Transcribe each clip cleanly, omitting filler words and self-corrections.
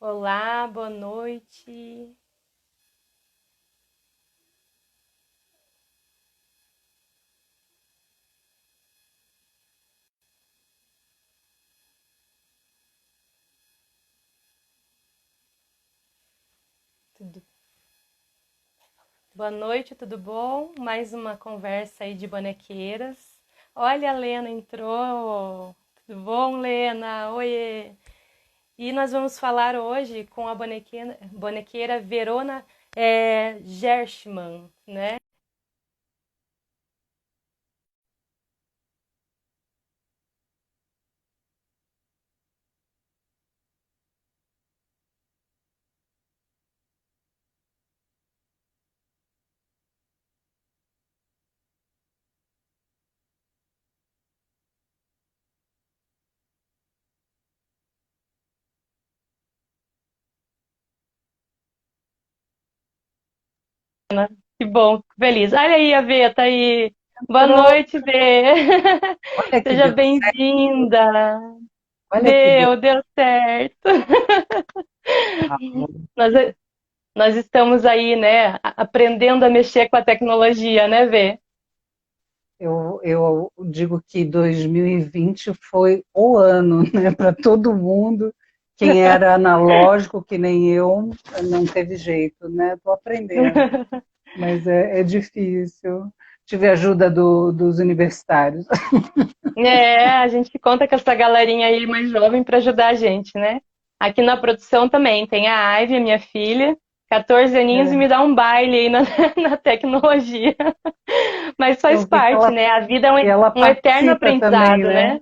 Olá, boa noite. Tudo... Boa noite, tudo bom? Mais uma conversa aí de bonequeiras. Olha, a Lena entrou. Tudo bom, Lena? Oiê. E nós vamos falar hoje com a bonequeira Verona Gershman, né? Que bom, feliz. Olha aí, a Vê, tá aí. Boa Entrou. noite, Vê. Olha que Seja deu certo. bem-vinda. Olha que deu. Deu certo. Ah, Nós, nós estamos aí, né, aprendendo a mexer com a tecnologia, né, Vê? eu digo que 2020 foi o ano, né, para todo mundo. Quem era analógico, que nem eu, não teve jeito, né? Estou aprendendo, mas é difícil. Tive a ajuda dos universitários. É, a gente conta com essa galerinha aí mais jovem para ajudar a gente, né? Aqui na produção também tem a Ivy, a minha filha, 14 aninhos, e me É, dá um baile aí na, na tecnologia. Mas faz eu vi que parte, né? A vida é ela um eterno participa também, aprendizado, né? né?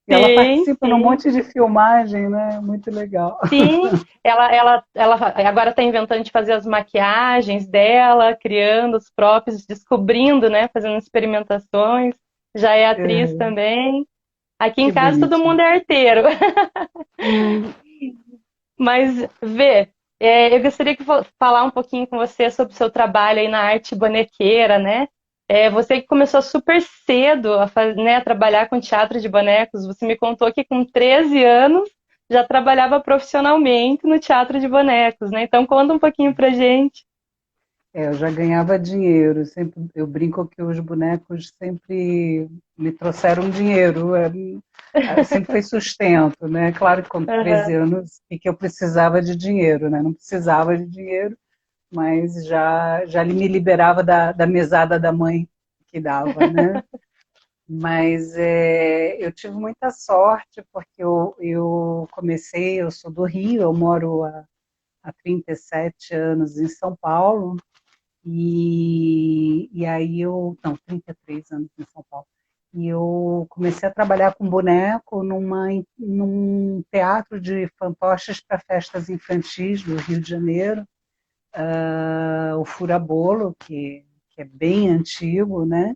E ela Sim, participa num sim. monte de filmagem, né? Muito legal. Sim, ela agora está inventando de fazer as maquiagens dela, criando os próprios, descobrindo, né? Fazendo experimentações. Já é atriz É, também. Aqui em que casa todo bonitinho. mundo é arteiro. Hum, Mas, Vê, eu gostaria de falar um pouquinho com você sobre o seu trabalho aí na arte bonequeira, né? Você que começou super cedo a trabalhar com teatro de bonecos, você me contou que com 13 anos já trabalhava profissionalmente no teatro de bonecos, né? Então conta um pouquinho pra gente. eu já ganhava dinheiro, sempre, eu brinco que os bonecos sempre me trouxeram dinheiro, sempre foi sustento, né? Claro que com 13 Aham. anos e que eu precisava de dinheiro, né? Não precisava de dinheiro, mas já me liberava da mesada da mãe que dava, né? Mas eu tive muita sorte, porque eu comecei, eu sou do Rio, eu moro há 37 anos em São Paulo, e aí não, 33 anos em São Paulo. E eu comecei a trabalhar com boneco num teatro de fantoches para festas infantis do Rio de Janeiro, o Furabolo, que é bem antigo, né?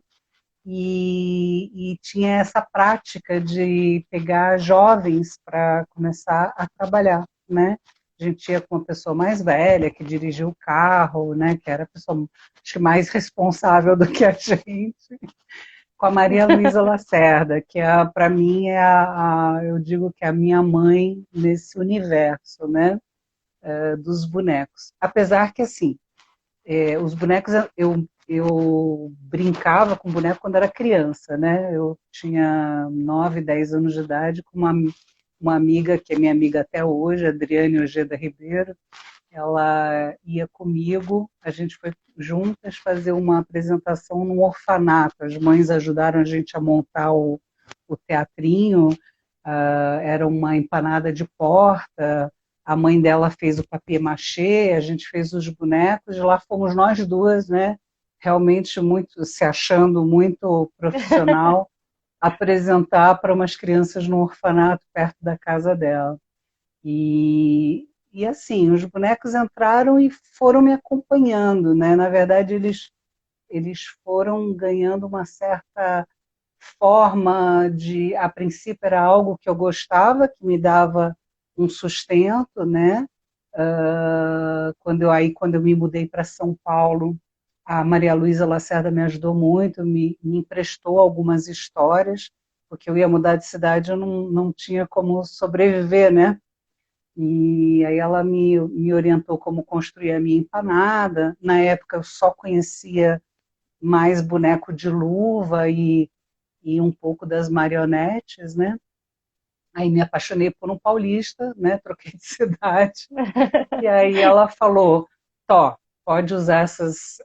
E tinha essa prática de pegar jovens para começar a trabalhar, né? A gente ia com uma pessoa mais velha que dirigia o carro, né? Que era a pessoa acho que mais responsável do que a gente, com a Maria Luísa Lacerda, que é para mim eu digo que é a minha mãe nesse universo, né? Dos bonecos. Apesar que assim os bonecos, eu brincava com boneco quando era criança, né? Eu tinha 9, 10 anos de idade com uma amiga, que é minha amiga até hoje, Adriane Ojeda Ribeiro. Ela ia comigo, a gente foi juntas fazer uma apresentação num orfanato. As mães ajudaram a gente a montar o teatrinho, era uma empanada de porta, a mãe dela fez o papier-mâché, a gente fez os bonecos, e lá fomos nós duas, né? Realmente muito se achando muito profissional, apresentar para umas crianças no orfanato perto da casa dela. E assim, os bonecos entraram e foram me acompanhando, né? Na verdade, eles foram ganhando uma certa forma de, a princípio era algo que eu gostava, que me dava um sustento, né? Quando eu me mudei para São Paulo, a Maria Luísa Lacerda me ajudou muito, me emprestou algumas histórias, porque eu ia mudar de cidade, eu não tinha como sobreviver, né? E aí ela me orientou como construir a minha empanada. Na época eu só conhecia mais boneco de luva e um pouco das marionetes, né? Aí me apaixonei por um paulista, né? Troquei de cidade. E aí ela falou, Tó, pode usar essas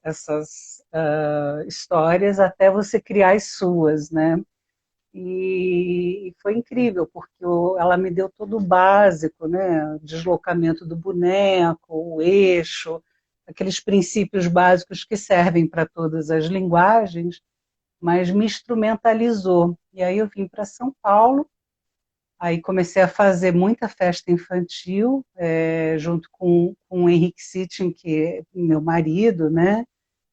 histórias até você criar as suas, né? E foi incrível, porque ela me deu todo o básico, né? Deslocamento do boneco, o eixo, aqueles princípios básicos que servem para todas as linguagens, mas me instrumentalizou. E aí eu vim para São Paulo, aí comecei a fazer muita festa infantil, junto com o Henrique Sitchin, que é meu marido, né?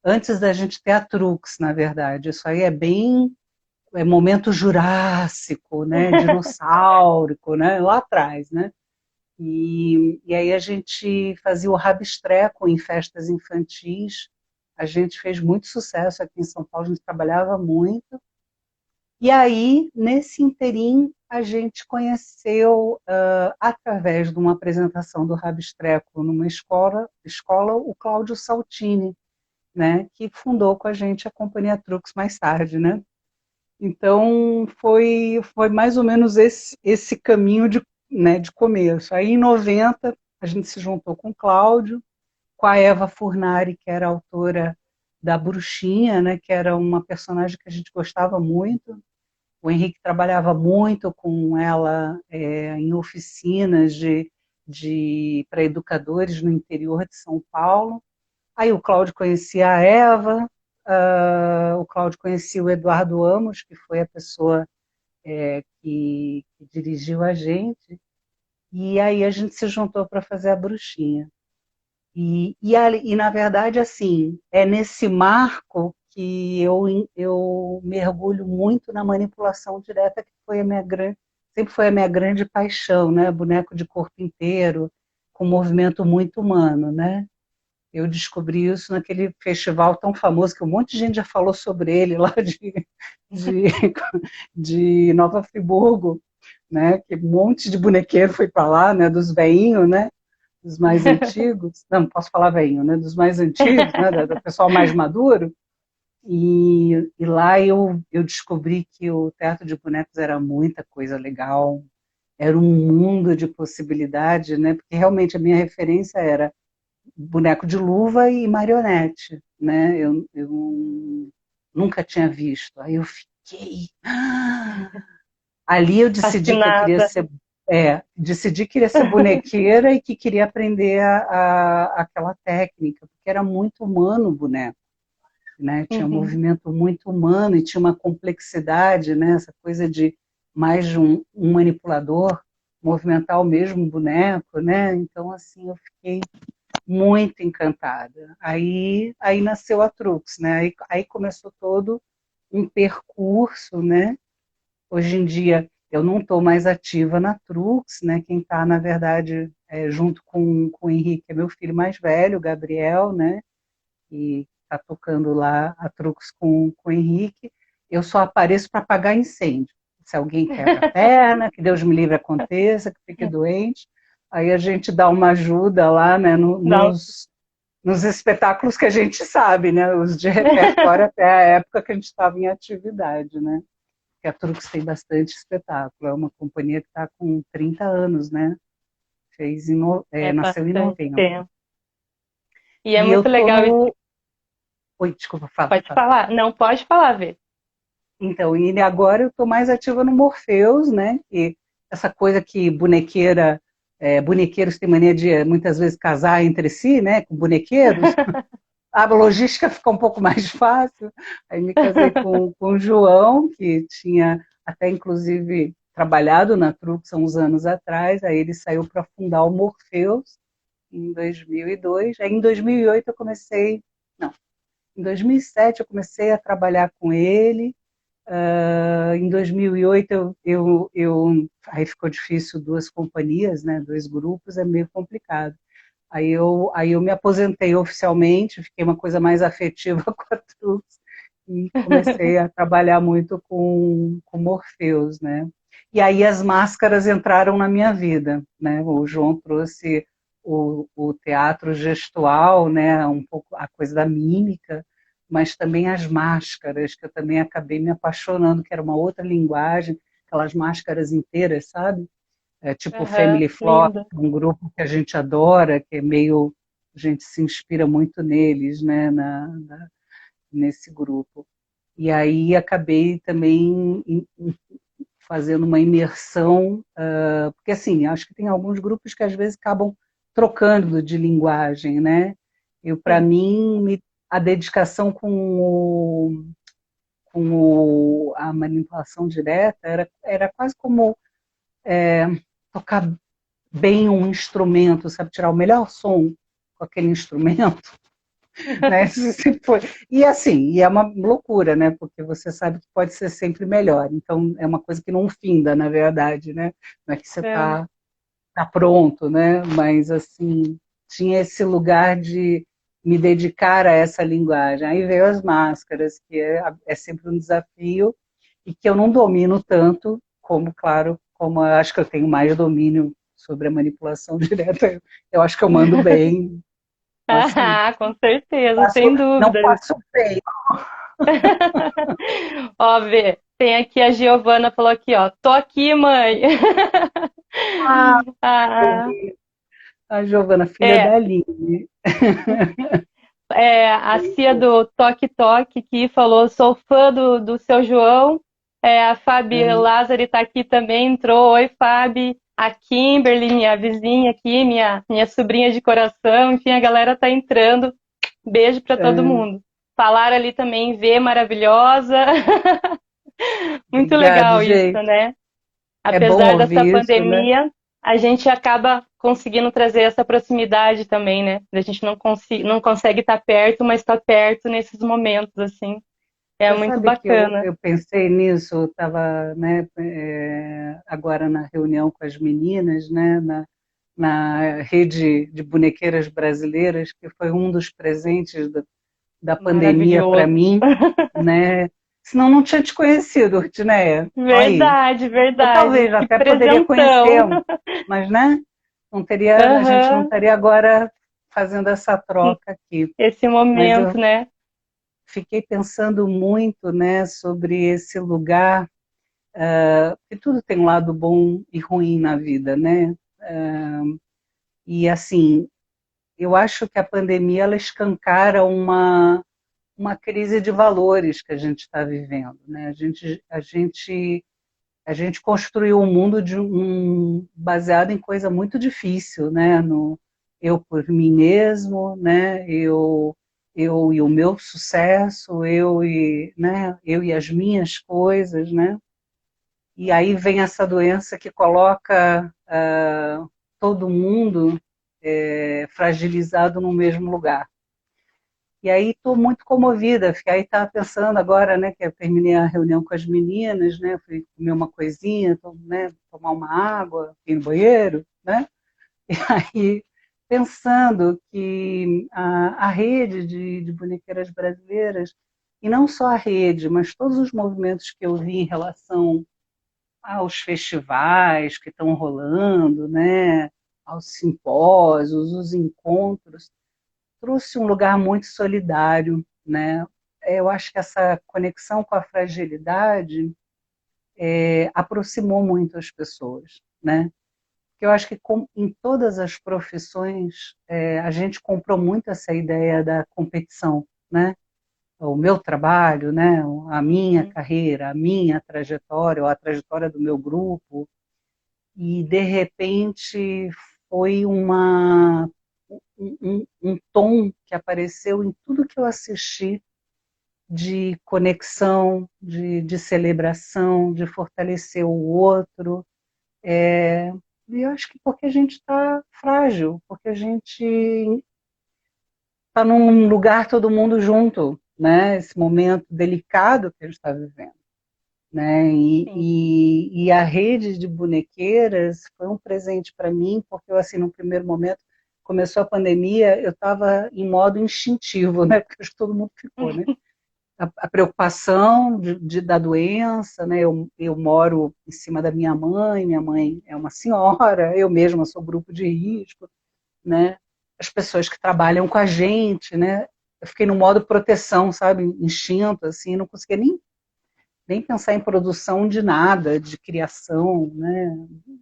Antes da gente ter a Trux, na verdade. Isso aí é bem momento jurássico, né? Dinossaurico, né? Lá atrás, né? E aí a gente fazia o rabistreco em festas infantis. A gente fez muito sucesso aqui em São Paulo, a gente trabalhava muito. E aí, nesse interim, a gente conheceu, através de uma apresentação do Rabistreco numa escola o Cláudio Saltini, né, que fundou com a gente a Companhia Trux mais tarde, né? Então, foi mais ou menos esse caminho de começo. Aí, em 90, a gente se juntou com o Cláudio, com a Eva Furnari, que era autora da Bruxinha, né, que era uma personagem que a gente gostava muito. O Henrique trabalhava muito com ela em oficinas para educadores no interior de São Paulo. Aí o Cláudio conhecia a Eva, o Cláudio conhecia o Eduardo Amos, que foi a pessoa que dirigiu a gente, e aí a gente se juntou para fazer a Bruxinha. E, na verdade, assim, é nesse marco que eu mergulho muito na manipulação direta, que foi sempre foi a minha grande paixão, né? Boneco de corpo inteiro, com movimento muito humano, né? Eu descobri isso naquele festival tão famoso, que um monte de gente já falou sobre ele, lá de, de Nova Friburgo, né? Que um monte de bonequeiro foi para lá, né? Dos veinhos, né? Dos mais antigos, não posso falar velhinho, né? Dos mais antigos, né? Do pessoal mais maduro. E lá eu descobri que o teatro de bonecos era muita coisa legal, era um mundo de possibilidade, né? Porque realmente a minha referência era boneco de luva e marionete, né? Eu nunca tinha visto. Aí eu fiquei. Ali eu decidi que eu queria Fascinada. ser. Decidi que queria ser bonequeira e que queria aprender aquela técnica, porque era muito humano o boneco, né? Tinha um Uhum. movimento muito humano e tinha uma complexidade, né? Essa coisa de mais de um manipulador movimentar o mesmo boneco, né? Então, assim, eu fiquei muito encantada. Aí nasceu a Trux, né? Aí começou todo um percurso, né? Hoje em dia eu não estou mais ativa na Trux, né? Quem está, na verdade, junto com o Henrique, é meu filho mais velho, o Gabriel, né? E está tocando lá a Trux com o Henrique. Eu só apareço para apagar incêndio. Se alguém quebra a perna, que Deus me livre aconteça, que fique doente, aí a gente dá uma ajuda lá, né? Não. Nos espetáculos que a gente sabe, né? Os de repertório até a época que a gente estava em atividade, né? Que a Trux tem bastante espetáculo. É uma companhia que está com 30 anos, né? É Nasceu em bastante novembro. tempo. E é E eu muito tô legal isso. no. Oi, desculpa, fala, Pode fala. falar? Não, pode falar, Vê. Então, e agora eu estou mais ativa no Morpheus, né? E essa coisa que bonequeiros têm mania de muitas vezes casar entre si, né? Com bonequeiros. A logística fica um pouco mais fácil. Aí me casei com o João, que tinha até inclusive trabalhado na Trux há uns anos atrás. Aí ele saiu para fundar o Morpheus em 2002. Aí em 2008 eu comecei, não, em 2007 eu comecei a trabalhar com ele. Em 2008 aí ficou difícil, duas companhias, né, dois grupos, é meio complicado. Aí eu me aposentei oficialmente, fiquei uma coisa mais afetiva com a Trux e comecei a trabalhar muito com Morpheus, né? E aí as máscaras entraram na minha vida, né? O João trouxe o teatro gestual, né? Um pouco a coisa da mímica, mas também as máscaras, que eu também acabei me apaixonando, que era uma outra linguagem, aquelas máscaras inteiras, sabe? Tipo Aham, Family Flora, linda. um grupo que a gente adora, que é meio, a gente se inspira muito neles, né? Nesse grupo. E aí acabei também fazendo uma imersão, porque assim, acho que tem alguns grupos que às vezes acabam trocando de linguagem, né? Eu, para Sim. mim, a dedicação a manipulação direta era quase como tocar bem um instrumento, sabe? Tirar o melhor som com aquele instrumento, né? E assim, e é uma loucura, né? Porque você sabe que pode ser sempre melhor. Então, é uma coisa que não finda, na verdade, né? Não é que você É. tá pronto, né? Mas assim, tinha esse lugar de me dedicar a essa linguagem. Aí veio as máscaras, que é sempre um desafio e que eu não domino tanto, como, claro, como eu acho que eu tenho mais domínio sobre a manipulação direta, eu acho que eu mando bem. Então, assim, Ah, com certeza, sem não dúvida. faço feio. Ó, Vê, tem aqui a Giovana falou aqui, ó, tô aqui, mãe. Ah, Ah, a Giovana, filha da é, Aline. a Cia do Toque Toque que falou, sou fã do seu João. A Fabi Lázari tá aqui também, entrou. Oi, Fabi. A Kimberly, minha vizinha aqui, minha sobrinha de coração. Enfim, a galera tá entrando. Beijo para todo É, mundo. Falaram ali também, Vê, maravilhosa. Muito obrigada, legal isso, gente. né? É bom Apesar dessa ouvir isso, né? pandemia, a gente acaba conseguindo trazer essa proximidade também, né? A gente não consegue estar perto, mas está perto nesses momentos, assim. É Você muito sabe que eu, bacana. eu pensei nisso, eu estava, né, agora na reunião com as meninas, né, na rede de bonequeiras brasileiras, que foi um dos presentes da pandemia para Maravilhoso. mim, né? Senão não tinha te conhecido, Rutineia. Olha aí. Verdade, Ou verdade. talvez Que até poderia presentão. conhecer, mas né? Não teria, a gente não Aham. estaria agora fazendo essa troca aqui. Esse Mas momento, eu né? fiquei pensando muito, né, sobre esse lugar, que tudo tem um lado bom e ruim na vida, né? E assim, eu acho que a pandemia ela escancara uma crise de valores que a gente está vivendo, né? A gente construiu um mundo baseado em coisa muito difícil, né? No eu por mim mesmo, né? Eu e o meu sucesso, eu e as minhas coisas, né? E aí vem essa doença que coloca todo mundo fragilizado no mesmo lugar. E aí estou muito comovida, aí estava pensando agora, né, que eu terminei a reunião com as meninas, né, fui comer uma coisinha, né, tomar uma água, ir no banheiro, né, e aí pensando que a rede de bonequeiras brasileiras, e não só a rede, mas todos os movimentos que eu vi em relação aos festivais que estão rolando, né, aos simpósios, os encontros, trouxe um lugar muito solidário, né? Eu acho que essa conexão com a fragilidade aproximou muito as pessoas, né? Porque eu acho que em todas as profissões a gente comprou muito essa ideia da competição, né? O meu trabalho, né? A minha Uhum. carreira, a minha trajetória, ou a trajetória do meu grupo, e de repente foi um tom que apareceu em tudo que eu assisti de conexão, de celebração, de fortalecer o outro. E eu acho que porque a gente está frágil, porque a gente está num lugar todo mundo junto, né? Esse momento delicado que a gente está vivendo. Né? Sim. E a rede de bonequeiras foi um presente para mim, porque eu, assim, no primeiro momento, começou a pandemia, eu estava em modo instintivo, né? Porque acho que todo mundo ficou, né? a preocupação da doença, né? Eu moro em cima da minha mãe é uma senhora, eu mesma sou grupo de risco, né? As pessoas que trabalham com a gente, né? Eu fiquei no modo proteção, sabe? Instinto, assim, não conseguia nem pensar em produção de nada, de criação, né?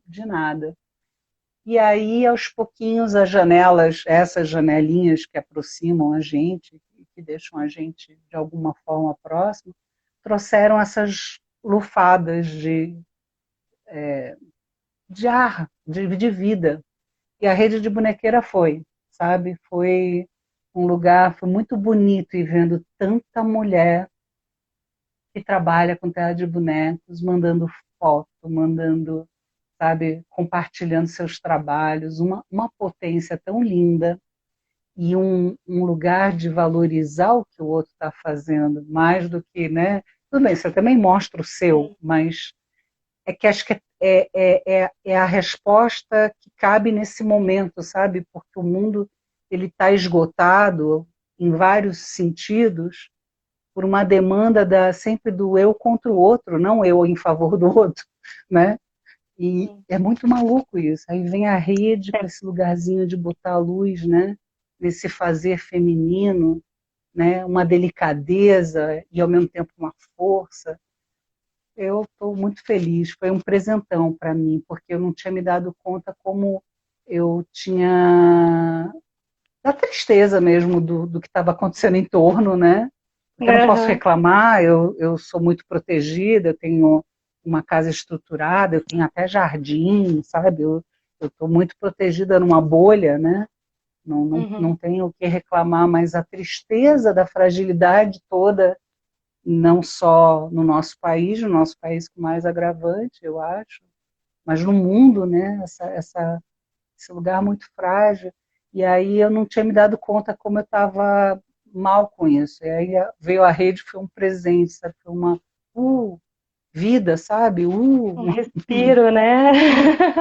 De nada. E aí, aos pouquinhos, as janelas, essas janelinhas que aproximam a gente, que deixam a gente de alguma forma próximo, trouxeram essas lufadas de ar, de vida. E a rede de bonequeira foi, sabe? Foi um lugar, foi muito bonito e vendo tanta mulher que trabalha com tela de bonecos, mandando foto, mandando, sabe, compartilhando seus trabalhos, uma potência tão linda e um lugar de valorizar o que o outro está fazendo, mais do que, né? Tudo bem, você também mostra o seu, mas é que acho que é a resposta que cabe nesse momento, sabe? Porque o mundo ele está esgotado em vários sentidos por uma demanda sempre do eu contra o outro, não eu em favor do outro, né? E é muito maluco isso. Aí vem a rede com esse lugarzinho de botar a luz, né? Nesse fazer feminino, né? Uma delicadeza e ao mesmo tempo uma força. Eu estou muito feliz. Foi um presentão para mim, porque eu não tinha me dado conta como eu tinha da tristeza mesmo do que estava acontecendo em torno, né? Porque eu não posso Aham. reclamar, eu sou muito protegida, eu tenho uma casa estruturada, eu tenho até jardim, sabe? Eu estou muito protegida numa bolha, né? Não Uhum. tenho o que reclamar, mas a tristeza da fragilidade toda, não só no nosso país com mais agravante, eu acho, mas no mundo, né? Esse lugar muito frágil. E aí eu não tinha me dado conta como eu estava mal com isso. E aí veio a rede, foi um presente, sabe? Foi uma vida, sabe? Um respiro, né?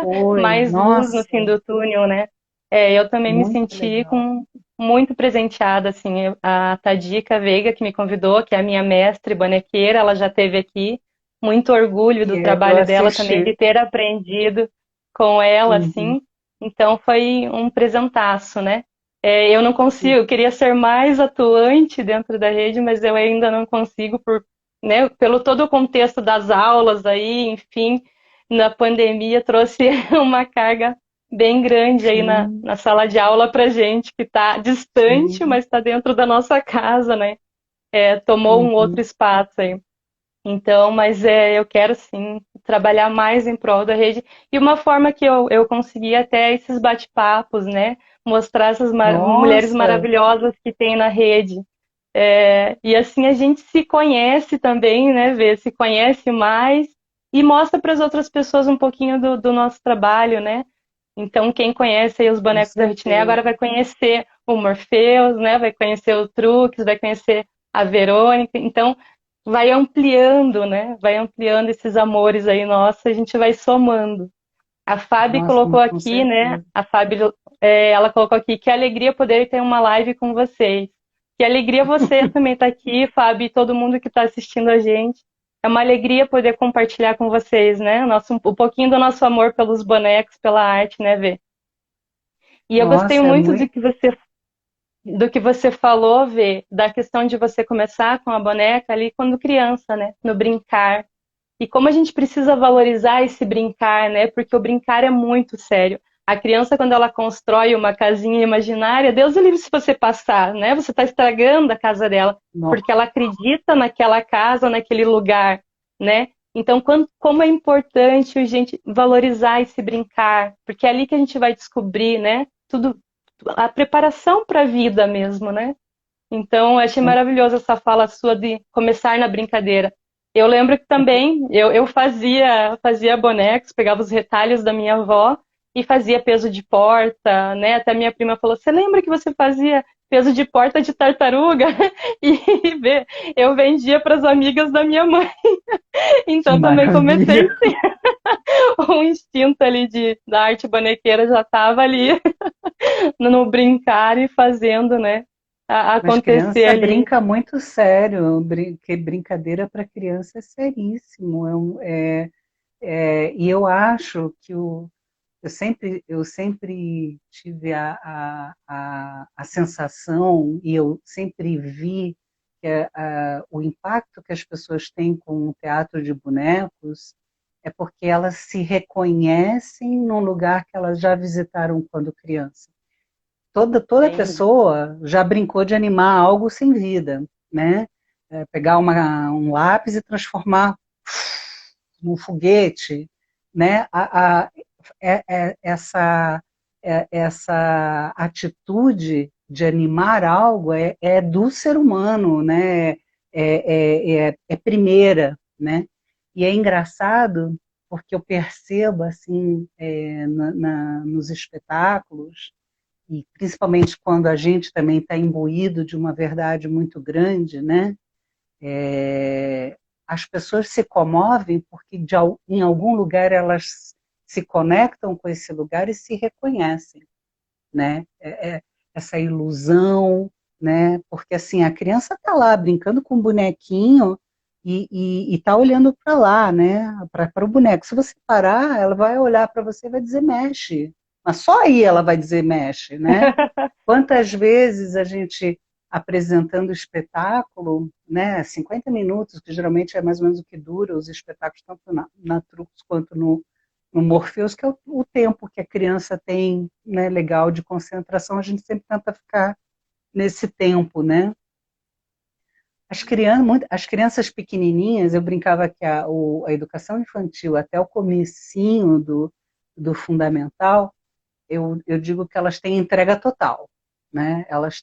Foi, Mais luz no fim nossa, do túnel, né? Eu também me muito senti legal. muito presenteada, assim, a Tadica Veiga, que me convidou, que é a minha mestre bonequeira, ela já esteve aqui, muito orgulho do Eu trabalho dela também, de assisti. ter aprendido com ela, Uhum. assim, então foi um presentaço, né? Eu não consigo, eu queria ser mais atuante dentro da rede, mas eu ainda não consigo né, pelo todo o contexto das aulas aí, enfim, na pandemia trouxe uma carga bem grande aí Sim, na sala de aula para gente que está distante, sim. mas está dentro da nossa casa, né? Tomou um outro Uhum. espaço aí. Então, mas eu quero sim trabalhar mais em prol da rede. E uma forma que eu consegui até esses bate-papos, né? Mostrar essas mulheres Nossa, maravilhosas que tem na rede. E assim a gente se conhece também, né? Se conhece mais e mostra para as outras pessoas um pouquinho do nosso trabalho, né? Então, quem conhece aí os com bonecos da Ritney agora certeza. vai conhecer o Morpheus, né? Vai conhecer o Trux, vai conhecer a Verônica. Então, vai ampliando, né? Vai ampliando esses amores aí, nossa, a gente vai somando. A Fábio Nossa, colocou com aqui, né? certeza. A Fábio, ela colocou aqui que alegria poder ter uma live com vocês. Que alegria você também estar aqui, Fábio, e todo mundo que está assistindo a gente. É uma alegria poder compartilhar com vocês, né? Um pouquinho do nosso amor pelos bonecos, pela arte, né, Vê? E eu gostei Nossa, é muito muito. do que você falou, Vê, da questão de você começar com a boneca ali quando criança, né? No brincar. E como a gente precisa valorizar esse brincar, né? Porque o brincar é muito sério. A criança, quando ela constrói uma casinha imaginária, Deus o livre se você passar, né? Você está estragando a casa dela, porque ela acredita naquela casa, naquele lugar, né? Então, como é importante a gente valorizar esse brincar, porque é ali que a gente vai descobrir, né? Tudo, a preparação para a vida mesmo, né? Então, eu achei maravilhosa essa fala sua de começar na brincadeira. Eu lembro que também eu fazia bonecos, pegava os retalhos da minha avó e fazia peso de porta, né? Até minha prima falou: Você lembra que você fazia peso de porta de tartaruga? E eu vendia para as amigas da minha mãe. Que Então também maravilha. comecei o instinto ali da arte bonequeira já estava ali no brincar e fazendo, né? Mas acontecer criança ali. brinca muito sério, que brincadeira para criança é seríssimo. E eu acho que eu sempre tive a sensação, e eu sempre vi que o impacto que as pessoas têm com o teatro de bonecos é porque elas se reconhecem num lugar que elas já visitaram quando criança. Toda Sim. pessoa já brincou de animar algo sem vida, né? Pegar um lápis e transformar num foguete, né? Essa atitude de animar algo é do ser humano, né? É primeira, né? E é engraçado porque eu percebo assim nos espetáculos e principalmente quando a gente também está imbuído de uma verdade muito grande, né? As pessoas se comovem porque em algum lugar elas se conectam com esse lugar e se reconhecem, né? Essa ilusão, né? Porque assim a criança está lá brincando com um bonequinho e está olhando para lá, né? Para o boneco. Se você parar, ela vai olhar para você e vai dizer mexe. Mas só aí ela vai dizer mexe, né? Quantas vezes a gente apresentando o espetáculo, né, 50 minutos, que geralmente é mais ou menos o que dura os espetáculos, tanto na Trux quanto no Morpheus, que é o tempo que a criança tem, né, legal de concentração, a gente sempre tenta ficar nesse tempo, né? As crianças pequenininhas, eu brincava que a educação infantil até o comecinho do fundamental, eu digo que elas têm entrega total, né? Elas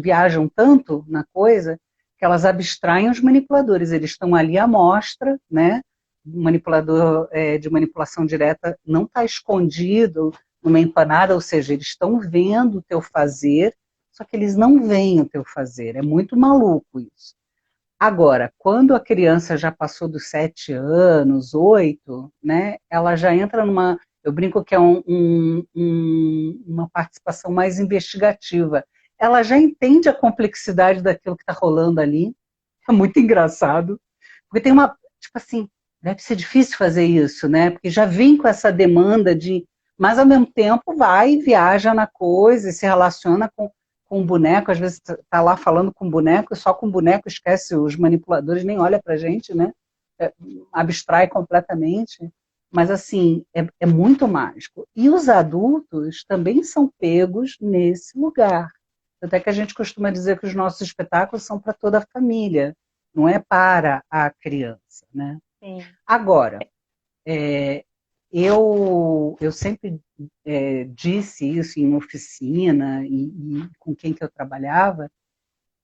viajam tanto na coisa que elas abstraem os manipuladores. Eles estão ali à mostra, né? O manipulador de manipulação direta não está escondido numa empanada, ou seja, eles estão vendo o teu fazer, só que eles não veem o teu fazer. É muito maluco isso. Agora, quando a criança já passou dos 7 anos, 8, né, ela já entra numa. Eu brinco que é uma participação mais investigativa. Ela já entende a complexidade daquilo que está rolando ali. É muito engraçado. Porque tem uma. Tipo assim, deve ser difícil fazer isso, né? Porque já vem com essa demanda de. Mas ao mesmo tempo vai e viaja na coisa e se relaciona com o boneco, às vezes está lá falando com o boneco, e só com o boneco esquece os manipuladores, nem olha para a gente, né? Abstrai completamente. Mas, assim, é muito mágico. E os adultos também são pegos nesse lugar. Até que a gente costuma dizer que os nossos espetáculos são para toda a família, não é para a criança, né? Sim. Agora, é, eu sempre disse isso em oficina e com quem que eu trabalhava,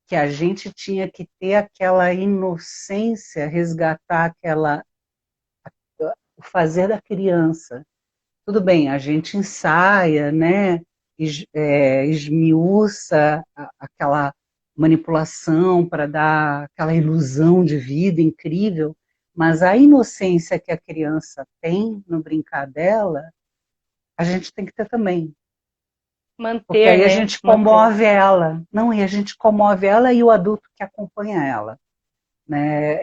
que a gente tinha que ter aquela inocência, resgatar o fazer da criança. Tudo bem, a gente ensaia, né? Esmiuça aquela manipulação para dar aquela ilusão de vida incrível, mas a inocência que a criança tem no brincar dela, a gente tem que ter também. Porque Manter, aí a né? gente Manter. comove ela. Não, e a gente comove ela e o adulto que acompanha ela. Né?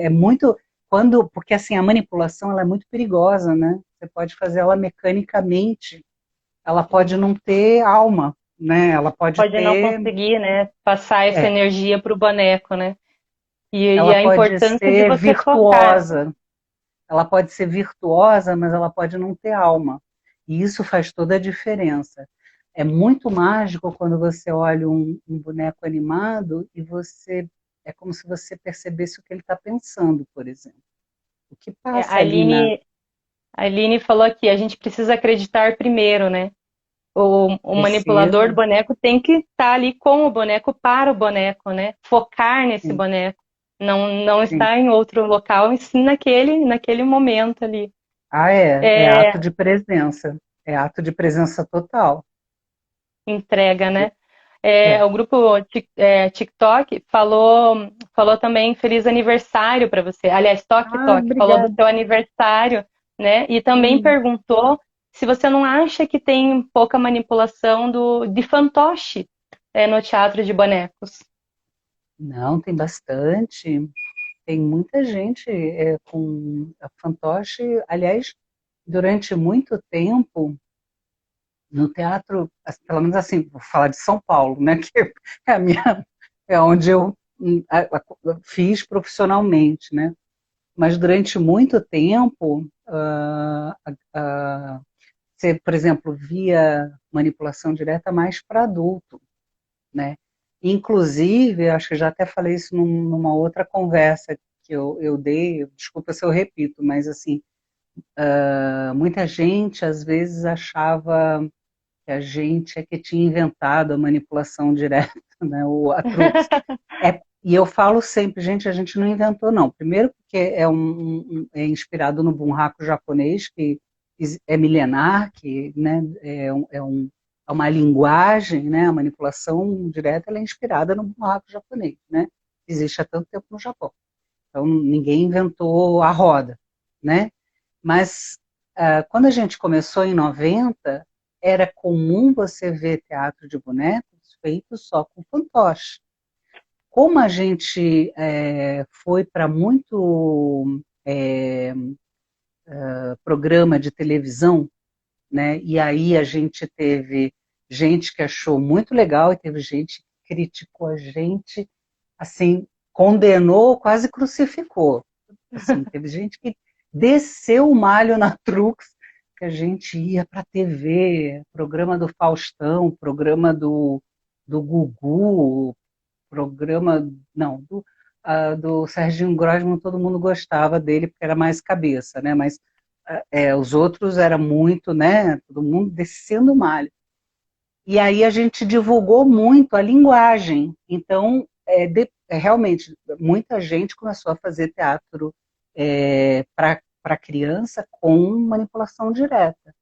Muito. Porque assim, a manipulação ela é muito perigosa, né? Você pode fazer ela mecanicamente, ela pode Sim. não ter alma, né? Ela pode Pode não ter. conseguir, né? Passar essa É, energia para o boneco, né? E ela a pode importância de ser você focar. virtuosa, ela pode ser virtuosa, mas ela pode não ter alma. E isso faz toda a diferença. É muito mágico quando você olha um boneco animado e você é como se você percebesse o que ele está pensando, por exemplo. O que A passa ali na. Aline falou aqui, a gente precisa acreditar primeiro, né? O manipulador do Precisa. boneco tem que estar ali com o boneco, para o boneco, né? Focar nesse Sim, boneco. Não sim. estar em outro local, e sim naquele momento ali. Ah, é ato É, de presença. É ato de presença total. entrega, né? É. O grupo TikTok falou também feliz aniversário para você. Aliás, Tok Ah, Tok falou do obrigada. seu aniversário, né? E também Sim. perguntou se você não acha que tem pouca manipulação de fantoche. no teatro de bonecos? Não, tem bastante. Tem muita gente com a fantoche. Aliás, durante muito tempo, no teatro, pelo menos assim, vou falar de São Paulo, né? Que é, a minha, é onde eu fiz profissionalmente, né? Mas durante muito tempo, você, por exemplo, via manipulação direta mais para adulto, né? Inclusive, acho que já até falei isso numa outra conversa que eu dei, desculpa se eu repito, mas assim, muita gente às vezes achava que a gente é que tinha inventado a manipulação direta, né, a Trux. E eu falo sempre, gente, a gente não inventou, não. Primeiro porque é inspirado no bunraku japonês, que é milenar, que, né, é uma linguagem, né, a manipulação direta ela é inspirada no bunraku japonês, né, existe há tanto tempo no Japão. Então, ninguém inventou a roda, né? Mas quando a gente começou em 90, era comum você ver teatro de bonecos feito só com fantoche. Como a gente foi para muito programa de televisão, né? E aí a gente teve gente que achou muito legal e teve gente que criticou a gente, assim, condenou, quase crucificou. Assim, teve gente que desceu o malho na Trux, que a gente ia para a TV, programa do Faustão, programa do Gugu, programa, não, do Serginho Grosman, todo mundo gostava dele, porque era mais cabeça, né? Mas os outros era muito, né? Todo mundo descendo o malho. E aí a gente divulgou muito a linguagem. Então, realmente, muita gente começou a fazer teatro para criança com manipulação direta.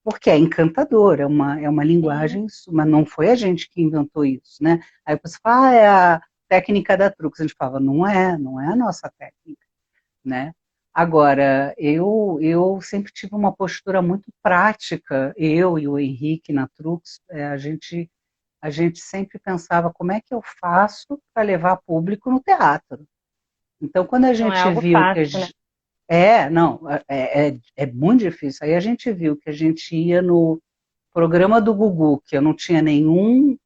Porque é encantador, é uma Sim. linguagem, mas não foi a gente que inventou isso, né? Aí você fala, é a técnica da Trux. A gente falava, não é a nossa técnica, né? Agora, eu sempre tive uma postura muito prática, eu e o Henrique na Trux, a gente sempre pensava como é que eu faço para levar público no teatro. Então, quando a Não é gente algo viu que fácil, né? não, é muito difícil. Aí a gente viu que a gente ia no programa do Gugu, que eu não tinha nenhum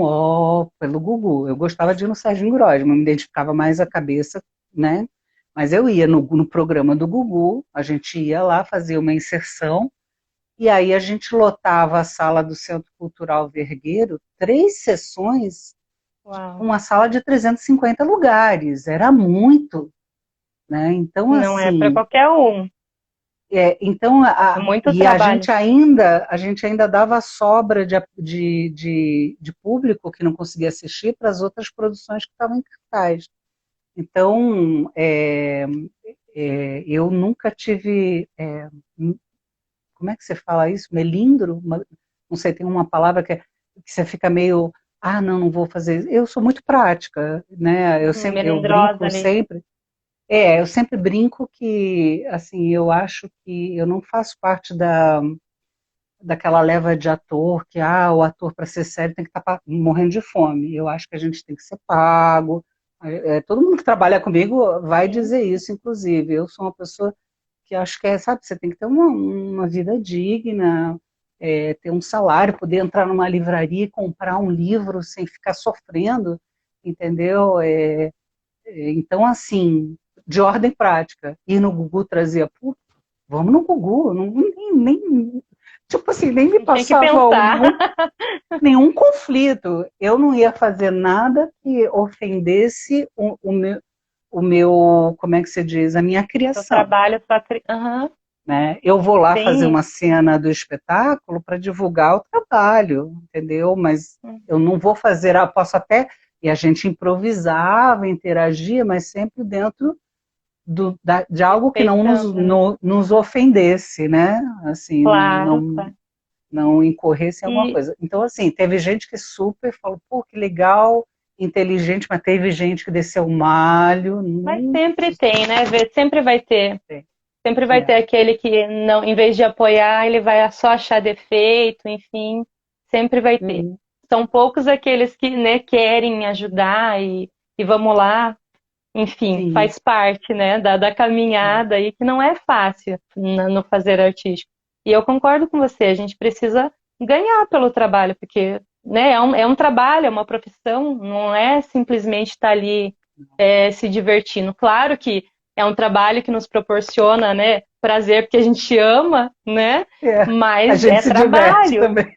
ó pelo Gugu. Eu gostava de ir no Serginho Grosman, me identificava mais a cabeça, né? Mas eu ia no programa do Gugu, a gente ia lá fazer uma inserção, e aí a gente lotava a sala do Centro Cultural Vergueiro, 3 sessões, Uau. uma sala de 350 lugares, era muito, né? Então, Não é para assim, qualquer um. então, É muito e a trabalho. gente ainda dava sobra de público que não conseguia assistir para as outras produções que estavam em cartaz. Então, eu nunca tive, como é que você fala isso? Melindro? Não sei, tem uma palavra que você fica meio, não vou fazer. Eu sou muito prática, né? Eu Melindrosa brinco ali. sempre. Eu sempre brinco que, assim, eu acho que eu não faço parte daquela leva de ator que, o ator para ser sério tem que estar morrendo de fome. Eu acho que a gente tem que ser pago. Todo mundo que trabalha comigo vai Sim. dizer isso, inclusive. Eu sou uma pessoa que acho que sabe, você tem que ter uma vida digna, ter um salário, poder entrar numa livraria e comprar um livro sem ficar sofrendo, entendeu? Então, assim, de ordem prática, ir no Gugu trazia, pô, vamos no Gugu, não, tipo assim, nem me Não tinha que passava pensar. nenhum conflito. Eu não ia fazer nada que ofendesse o meu, como é que se diz, a minha Seu criação. trabalho, Aham. Né? Eu vou lá fazer Bem uma isso. cena do espetáculo para divulgar o trabalho, entendeu? Mas eu não vou fazer, posso até, e a gente improvisava, interagia, mas sempre dentro de algo que não nos, Respeitando, né? nos ofendesse, né? Assim, Claro, não, claro. não incorresse em alguma E, coisa. Então, assim, teve gente que super falou, pô, que legal, inteligente, mas teve gente que desceu o malho, mas não sempre tem, né? Sempre vai ter. sei. Sempre vai ter É, aquele que, não, em vez de apoiar, ele vai só achar defeito, enfim. Sempre vai ter. são poucos aqueles que, né, querem ajudar e vamos lá. Enfim, sim. faz parte, né, da caminhada e que não é fácil no fazer artístico. E eu concordo com você, a gente precisa ganhar pelo trabalho, porque, né, é um trabalho, é uma profissão, não é simplesmente estar ali se divertindo. Claro que é um trabalho que nos proporciona, né, prazer, porque a gente ama, né, A mas gente é se diverte trabalho. também.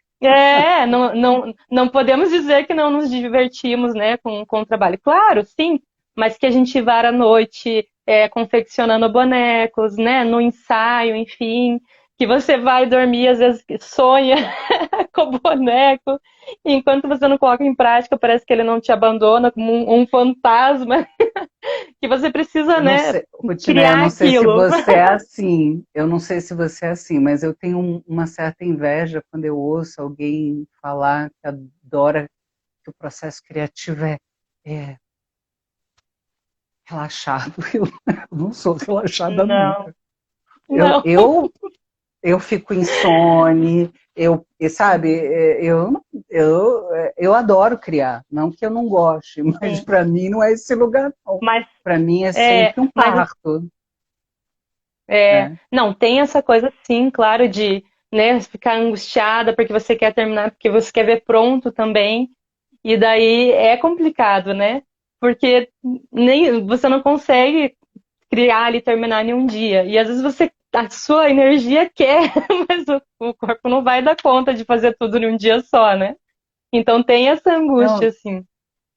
Não podemos dizer que não nos divertimos, né, com o trabalho. Claro, sim, mas que a gente vara à noite confeccionando bonecos, né, no ensaio, enfim, que você vai dormir, às vezes sonha com o boneco, e enquanto você não coloca em prática, parece que ele não te abandona como um fantasma, que você precisa, Eu não né, sei, Rutina, eu criar não sei se aquilo. você é assim, eu não sei se você é assim, mas eu tenho uma certa inveja quando eu ouço alguém falar que adora que o processo criativo é relaxado. Eu não sou relaxada Não, nunca. Eu, não. eu, eu fico insone, sabe, eu adoro criar, não que eu não goste, mas Sim, para mim não é esse lugar, não. mas Para mim é é, sempre um mas parto, né? não, tem essa coisa sim, claro, de, né, ficar angustiada porque você quer terminar, porque você quer ver pronto também. E daí é complicado, né? Porque nem você não consegue criar ali, terminar em um dia. E às vezes a sua energia quer, mas o corpo não vai dar conta de fazer tudo em um dia só, né? Então tem essa angústia, Não, assim.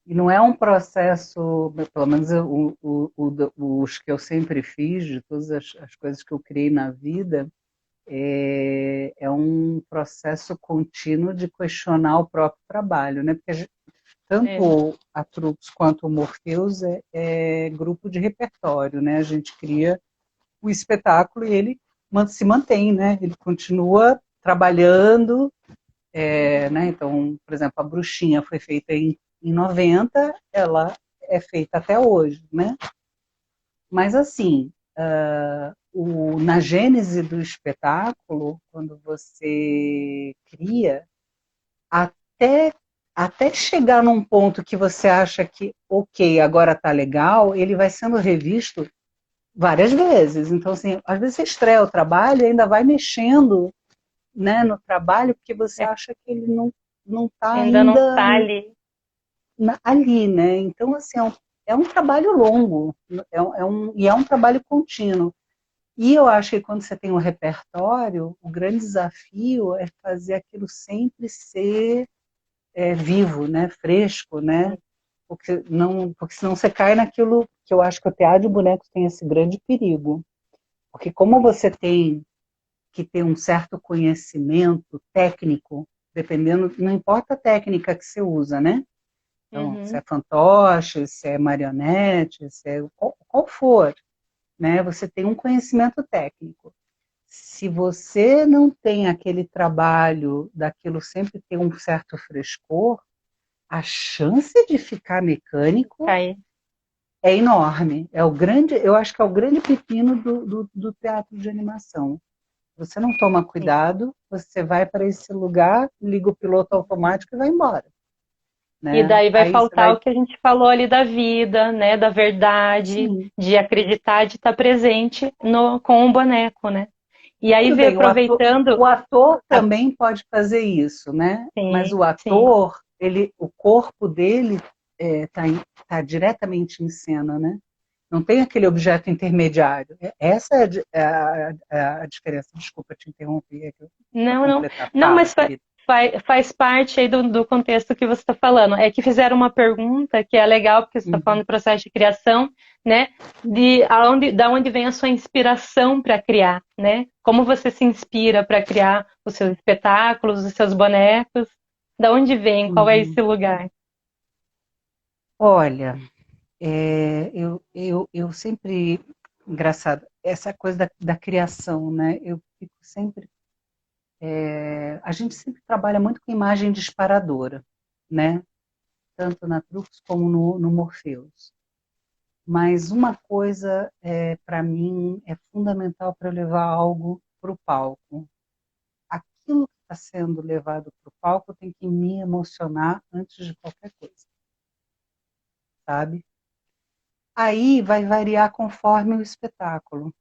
e não é um processo, pelo menos os que eu sempre fiz, de todas as coisas que eu criei na vida, é um processo contínuo de questionar o próprio trabalho, né? Porque É, tanto a Trux quanto o Morpheus é grupo de repertório, né? A gente cria o espetáculo e ele se mantém, né? Ele continua trabalhando, né? Então, por exemplo, a Bruxinha foi feita em 90, ela é feita até hoje, né? Mas assim, na gênese do espetáculo, quando você cria, até, até chegar num ponto que você acha que, ok, agora tá legal, ele vai sendo revisto várias vezes. Então, assim, às vezes você estreia o trabalho e ainda vai mexendo, né, no trabalho, porque você é, acha que ele não está ainda não ainda tá ali. ali, né? Então, assim, é um trabalho longo, e é um trabalho contínuo. E eu acho que quando você tem um repertório, o grande desafio é fazer aquilo sempre ser vivo, né? Fresco, né? Porque senão você cai naquilo que eu acho que o teatro de bonecos tem esse grande perigo. Porque como você tem que ter um certo conhecimento técnico, dependendo, não importa a técnica que você usa, né? Então, se é Uhum. fantoche, se é marionete, se é qual for, né? Você tem um conhecimento técnico. Se você não tem aquele trabalho daquilo sempre ter um certo frescor, a chance de ficar mecânico Cai. é enorme. Eu acho que é o grande pepino do teatro de animação. Você não toma Sim. cuidado, você vai para esse lugar, liga o piloto automático e vai embora, E né? daí vai Aí você faltar vai, o que a gente falou ali da vida, né? Da verdade, sim, de acreditar, de estar presente com o boneco, né? E aí tudo ver bem, aproveitando. o ator a- também pode fazer isso, né? Mas Sim, o sim. ator, o corpo dele tá diretamente em cena, né? Não tem aquele objeto intermediário. Essa é a diferença. Desculpa te interromper para Não, não. completar. Não, Fala, mas querida. faz parte aí do contexto que você está falando. É que fizeram uma pergunta que é legal, porque você está falando Uhum. do processo de criação, né? Da onde vem a sua inspiração para criar, né? Como você se inspira para criar os seus espetáculos, os seus bonecos? Da onde vem? Qual é Uhum. esse lugar? Olha, eu sempre, engraçado, essa coisa da criação, né? Eu fico sempre, a gente sempre trabalha muito com imagem disparadora, né? Tanto na Trux como no Morpheus. Mas uma coisa, para mim, é fundamental para levar algo para o palco. Aquilo que está sendo levado para o palco tem que me emocionar antes de qualquer coisa, sabe? Aí vai variar conforme o espetáculo.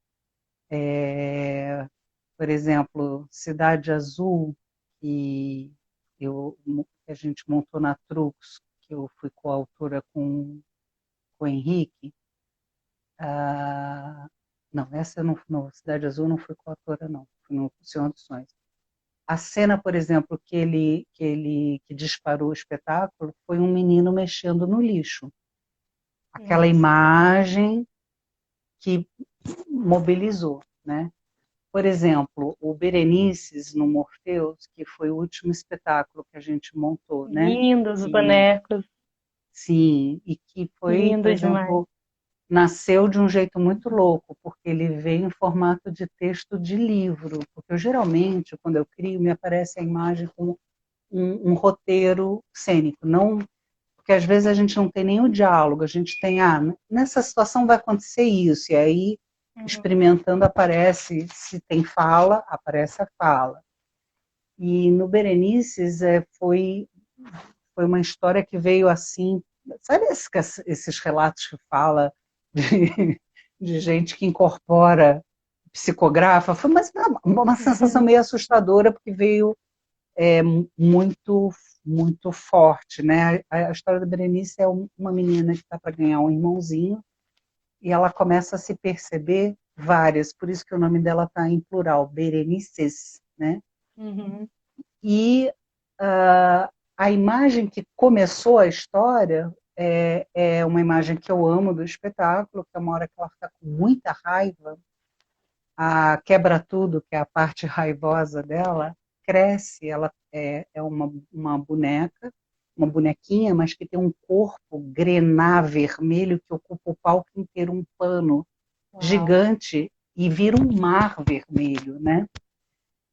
Por exemplo, Cidade Azul, que, que a gente montou na Trux, que eu fui coautora com o Henrique. Ah, não, essa não, Cidade Azul não fui coautora, não. Fui no Senhor dos Sonhos. A cena, por exemplo, que disparou o espetáculo foi um menino mexendo no lixo. Aquela Nossa. imagem que mobilizou, né? Por exemplo, o Berenices no Morpheus, que foi o último espetáculo que a gente montou, né? Lindos E, bonecos, sim, e que foi, por lindo demais. exemplo, nasceu de um jeito muito louco, porque ele veio em formato de texto de livro, porque eu, geralmente, quando eu crio, me aparece a imagem como um roteiro cênico, não, porque às vezes a gente não tem nem o diálogo, a gente tem, nessa situação vai acontecer isso, e aí, Uhum. experimentando, aparece, se tem fala, aparece a fala. E no Berenices foi uma história que veio assim, sabe esses relatos que fala de gente que incorpora, psicografa? Foi uma sensação meio assustadora, porque veio é, muito muito forte, né? A história da Berenice é uma menina que está para ganhar um irmãozinho e ela começa a se perceber várias, por isso que o nome dela está em plural, Berenices, né? Uhum. E a imagem que começou a história é uma imagem que eu amo do espetáculo, que é uma hora que ela fica com muita raiva, a quebra tudo, que é a parte raivosa dela, cresce, ela é uma boneca, uma bonequinha, mas que tem um corpo grená vermelho que ocupa o palco inteiro, um pano Uau. gigante, e vira um mar vermelho, né?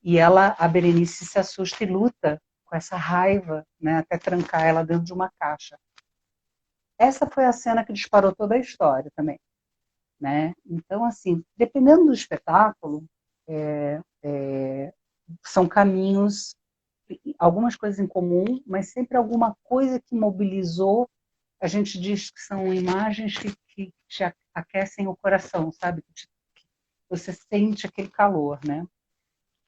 E ela, a Berenice, se assusta e luta com essa raiva, né, até trancar ela dentro de uma caixa. Essa foi a cena que disparou toda a história também, né? Então, assim, dependendo do espetáculo, são caminhos, algumas coisas em comum, mas sempre alguma coisa que mobilizou. A gente diz que são imagens que te aquecem o coração, sabe? Que você sente aquele calor, né?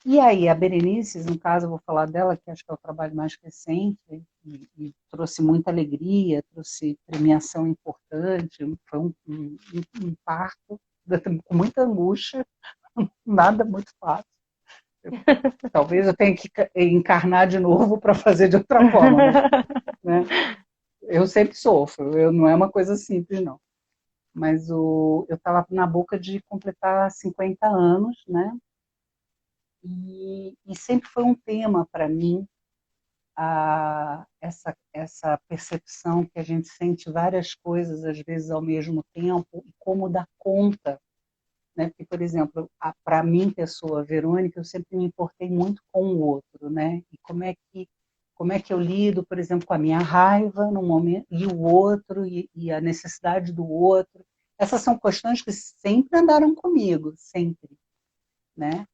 E aí, a Berenices, no caso, eu vou falar dela, que acho que é o trabalho mais recente, e trouxe muita alegria, trouxe premiação importante, foi um parto com muita angústia, nada muito fácil. Talvez eu tenha que encarnar de novo para fazer de outra forma, mas, né, eu sempre sofro, não é uma coisa simples, não. Mas eu estava na boca de completar 50 anos, né? E sempre foi um tema para mim essa percepção que a gente sente várias coisas às vezes ao mesmo tempo e como dar conta, né? Porque, por exemplo, para mim, pessoa Verônica, eu sempre me importei muito com o outro, né? E como é que eu lido, por exemplo, com a minha raiva no momento e o outro e a necessidade do outro. Essas são questões que sempre andaram comigo, sempre, né?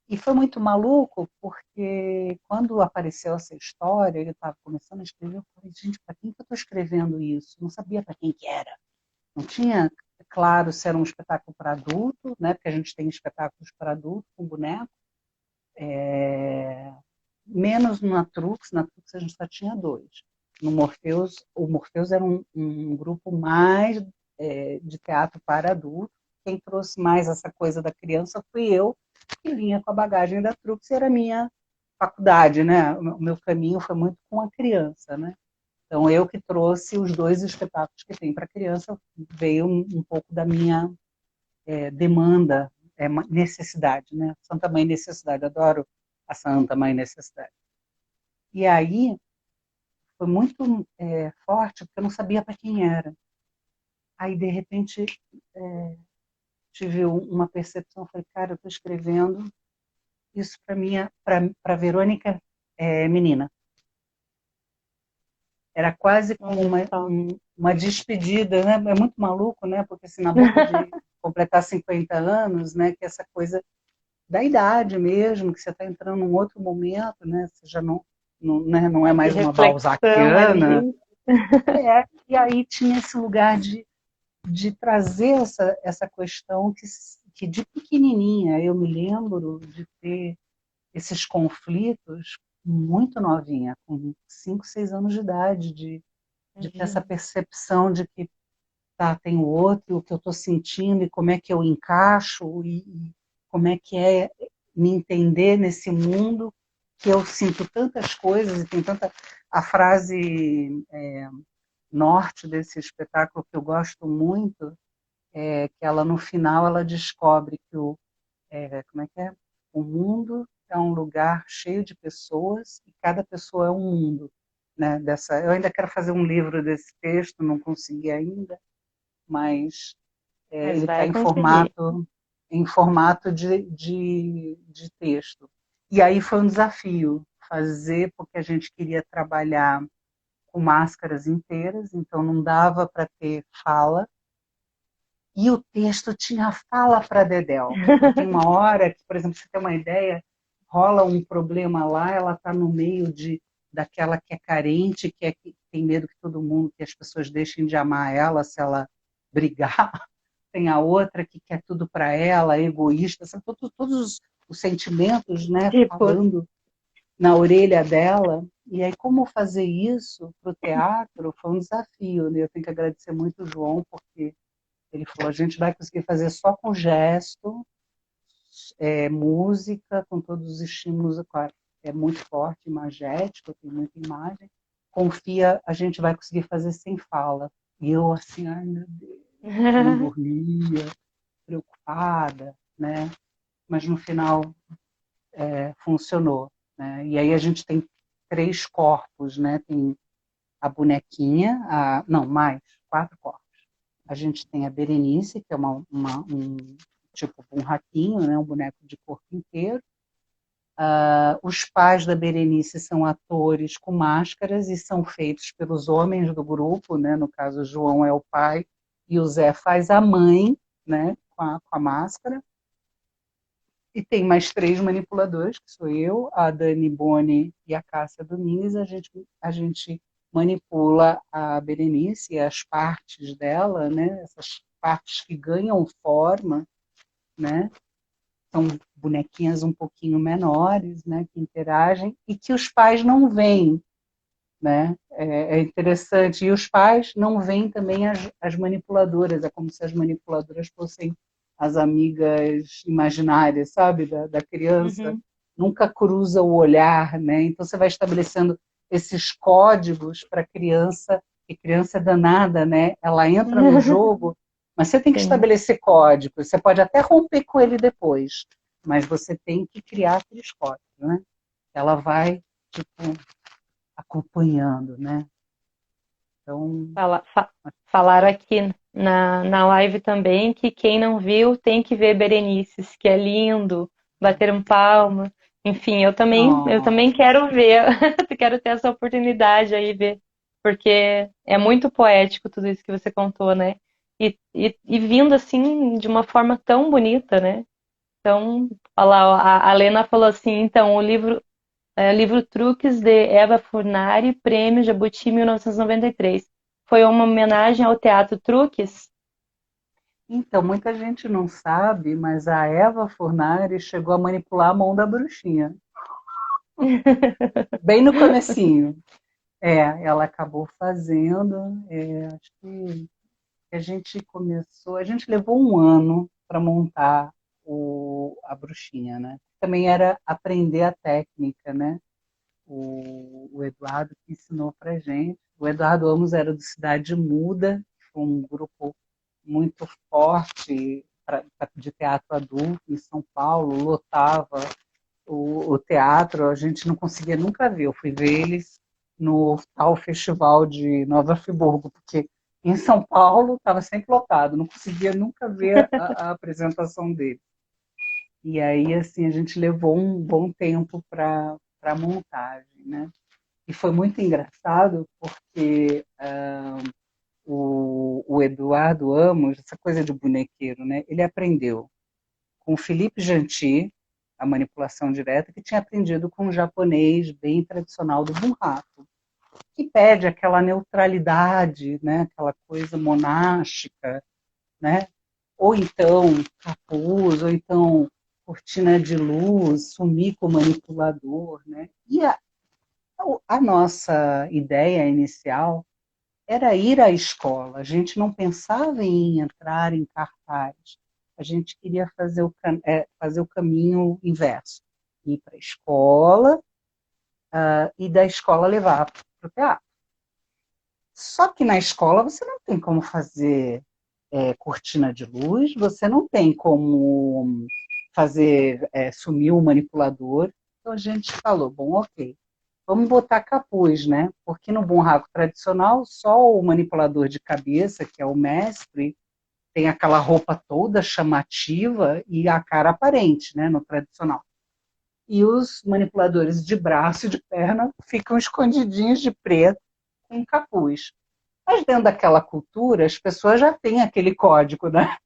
E foi muito maluco, porque quando apareceu essa história, eu estava começando a escrever, eu falei, gente, para quem que eu estou escrevendo isso? Não sabia para quem que era. Não tinha claro se era um espetáculo para adulto, né? Porque a gente tem espetáculos para adulto com boneco, menos na Trux a gente só tinha dois. No Morpheus, o Morpheus era um grupo mais de teatro para adulto. Quem trouxe mais essa coisa da criança fui eu, que vinha com a bagagem da Trux, e era a minha faculdade, né? O meu caminho foi muito com a criança, né? Então, eu que trouxe os dois espetáculos que tem para criança, veio um pouco da minha demanda, necessidade, né? Santa Mãe Necessidade, adoro a Santa Mãe Necessidade. E aí, foi muito forte, porque eu não sabia para quem era. Aí, de repente, tive uma percepção, falei, cara, eu estou escrevendo isso para Verônica menina. Era quase como Olha só. uma despedida, né? É muito maluco, né? Porque assim, na boca de completar 50 anos, né? Que essa coisa da idade mesmo, que você está entrando num outro momento, né? Você já não é De mais uma reflexão balzaquiana. ali. E aí tinha esse lugar de trazer essa questão que de pequenininha eu me lembro de ter esses conflitos muito novinha, com 5, 6 anos de idade, de ter essa Uhum. percepção de que tá, tem o outro, o que eu estou sentindo e como é que eu encaixo e como é que é me entender nesse mundo que eu sinto tantas coisas e tem tanta a frase norte desse espetáculo que eu gosto muito é que ela no final ela descobre que como é que é? O mundo é um lugar cheio de pessoas e cada pessoa é um mundo, né? Eu ainda quero fazer um livro desse texto, não consegui ainda, mas Mas ele está vai conseguir. em formato de texto. E aí foi um desafio fazer, porque a gente queria trabalhar com máscaras inteiras, então não dava para ter fala, e o texto tinha fala para Dedéu. Tem uma hora que, por exemplo, você tem uma ideia, rola um problema lá, ela está no meio daquela que é carente, que tem medo que todo mundo, que as pessoas deixem de amar ela se ela brigar. Tem a outra que quer tudo para ela, egoísta, são todos os sentimentos, né, Tipo, falando na orelha dela. E aí, como fazer isso para o teatro foi um desafio, né? Eu tenho que agradecer muito o João, porque ele falou, a gente vai conseguir fazer só com gesto, música, com todos os estímulos, claro, é muito forte, imagético, tem muita imagem. Confia, a gente vai conseguir fazer sem fala. E eu assim, ai meu Deus, não dormia, preocupada, né? Mas no final funcionou, né? E aí a gente tem 3 corpos, né? Tem a bonequinha, não, mais, 4 corpos. A gente tem a Berenice, que é um tipo um ratinho, né? Um boneco de corpo inteiro. Os pais da Berenice são atores com máscaras e são feitos pelos homens do grupo, né? No caso, o João é o pai e o Zé faz a mãe, né? Com a máscara. E tem mais 3 manipuladores, que sou eu, a Dani Boni e a Cássia Domingues. A gente manipula a Berenice e as partes dela, né? Essas partes que ganham forma, né? São bonequinhas um pouquinho menores, né? Que interagem e que os pais não veem, né? É interessante. E os pais não veem também as manipuladoras. É como se as manipuladoras fossem as amigas imaginárias, sabe, da criança. uhum. Nunca cruza o olhar, né? Então você vai estabelecendo esses códigos para a criança, e criança é danada, né? Ela entra no jogo, mas você tem que Sim. estabelecer códigos. Você pode até romper com ele depois, mas você tem que criar aqueles códigos, né? Ela vai, tipo, acompanhando, né? Então, Fala- fa- Falaram aqui na live também que quem não viu tem que ver Berenices, que é lindo, bater um palma. Enfim, eu ó, também quero ver, quero ter essa oportunidade aí, ver, porque é muito poético tudo isso que você contou, né? E vindo assim de uma forma tão bonita, né? Então, olha lá, ó, a Lena falou assim, então, livro Truques de Eva Furnari, Prêmio Jabuti 1993. Foi uma homenagem ao teatro Truques? então, muita gente não sabe, mas a Eva Furnari chegou a manipular a mão da bruxinha, bem no comecinho. Ela acabou fazendo, acho que a gente começou, a gente levou um ano para montar a bruxinha, né? Também era aprender a técnica, né? O Eduardo que ensinou para gente. O Eduardo Amos era do Cidade Muda, que foi um grupo muito forte de teatro adulto em São Paulo, lotava o teatro, a gente não conseguia nunca ver. Eu fui ver eles no tal festival de Nova Friburgo, porque em São Paulo estava sempre lotado, não conseguia nunca ver a apresentação dele. E aí, assim, a gente levou um bom tempo para a montagem, né? E foi muito engraçado porque o Eduardo Amos, essa coisa de bonequeiro, né? Ele aprendeu com o Felipe Janti, a manipulação direta, que tinha aprendido com um japonês bem tradicional do bunraku, que pede aquela neutralidade, né, aquela coisa monástica, né, ou então capuz, ou então cortina de luz, sumir com o manipulador, né? E a nossa ideia inicial era ir à escola. A gente não pensava em entrar em cartaz. A gente queria fazer o caminho inverso. Ir para a escola e da escola levar para o teatro. Só que na escola você não tem como fazer cortina de luz, você não tem como fazer sumir o manipulador. Então a gente falou, bom, ok, vamos botar capuz, né? Porque no bunraku tradicional, só o manipulador de cabeça, que é o mestre, tem aquela roupa toda chamativa e a cara aparente, né? No tradicional. E os manipuladores de braço e de perna ficam escondidinhos de preto com capuz. Mas dentro daquela cultura, as pessoas já têm aquele código, né?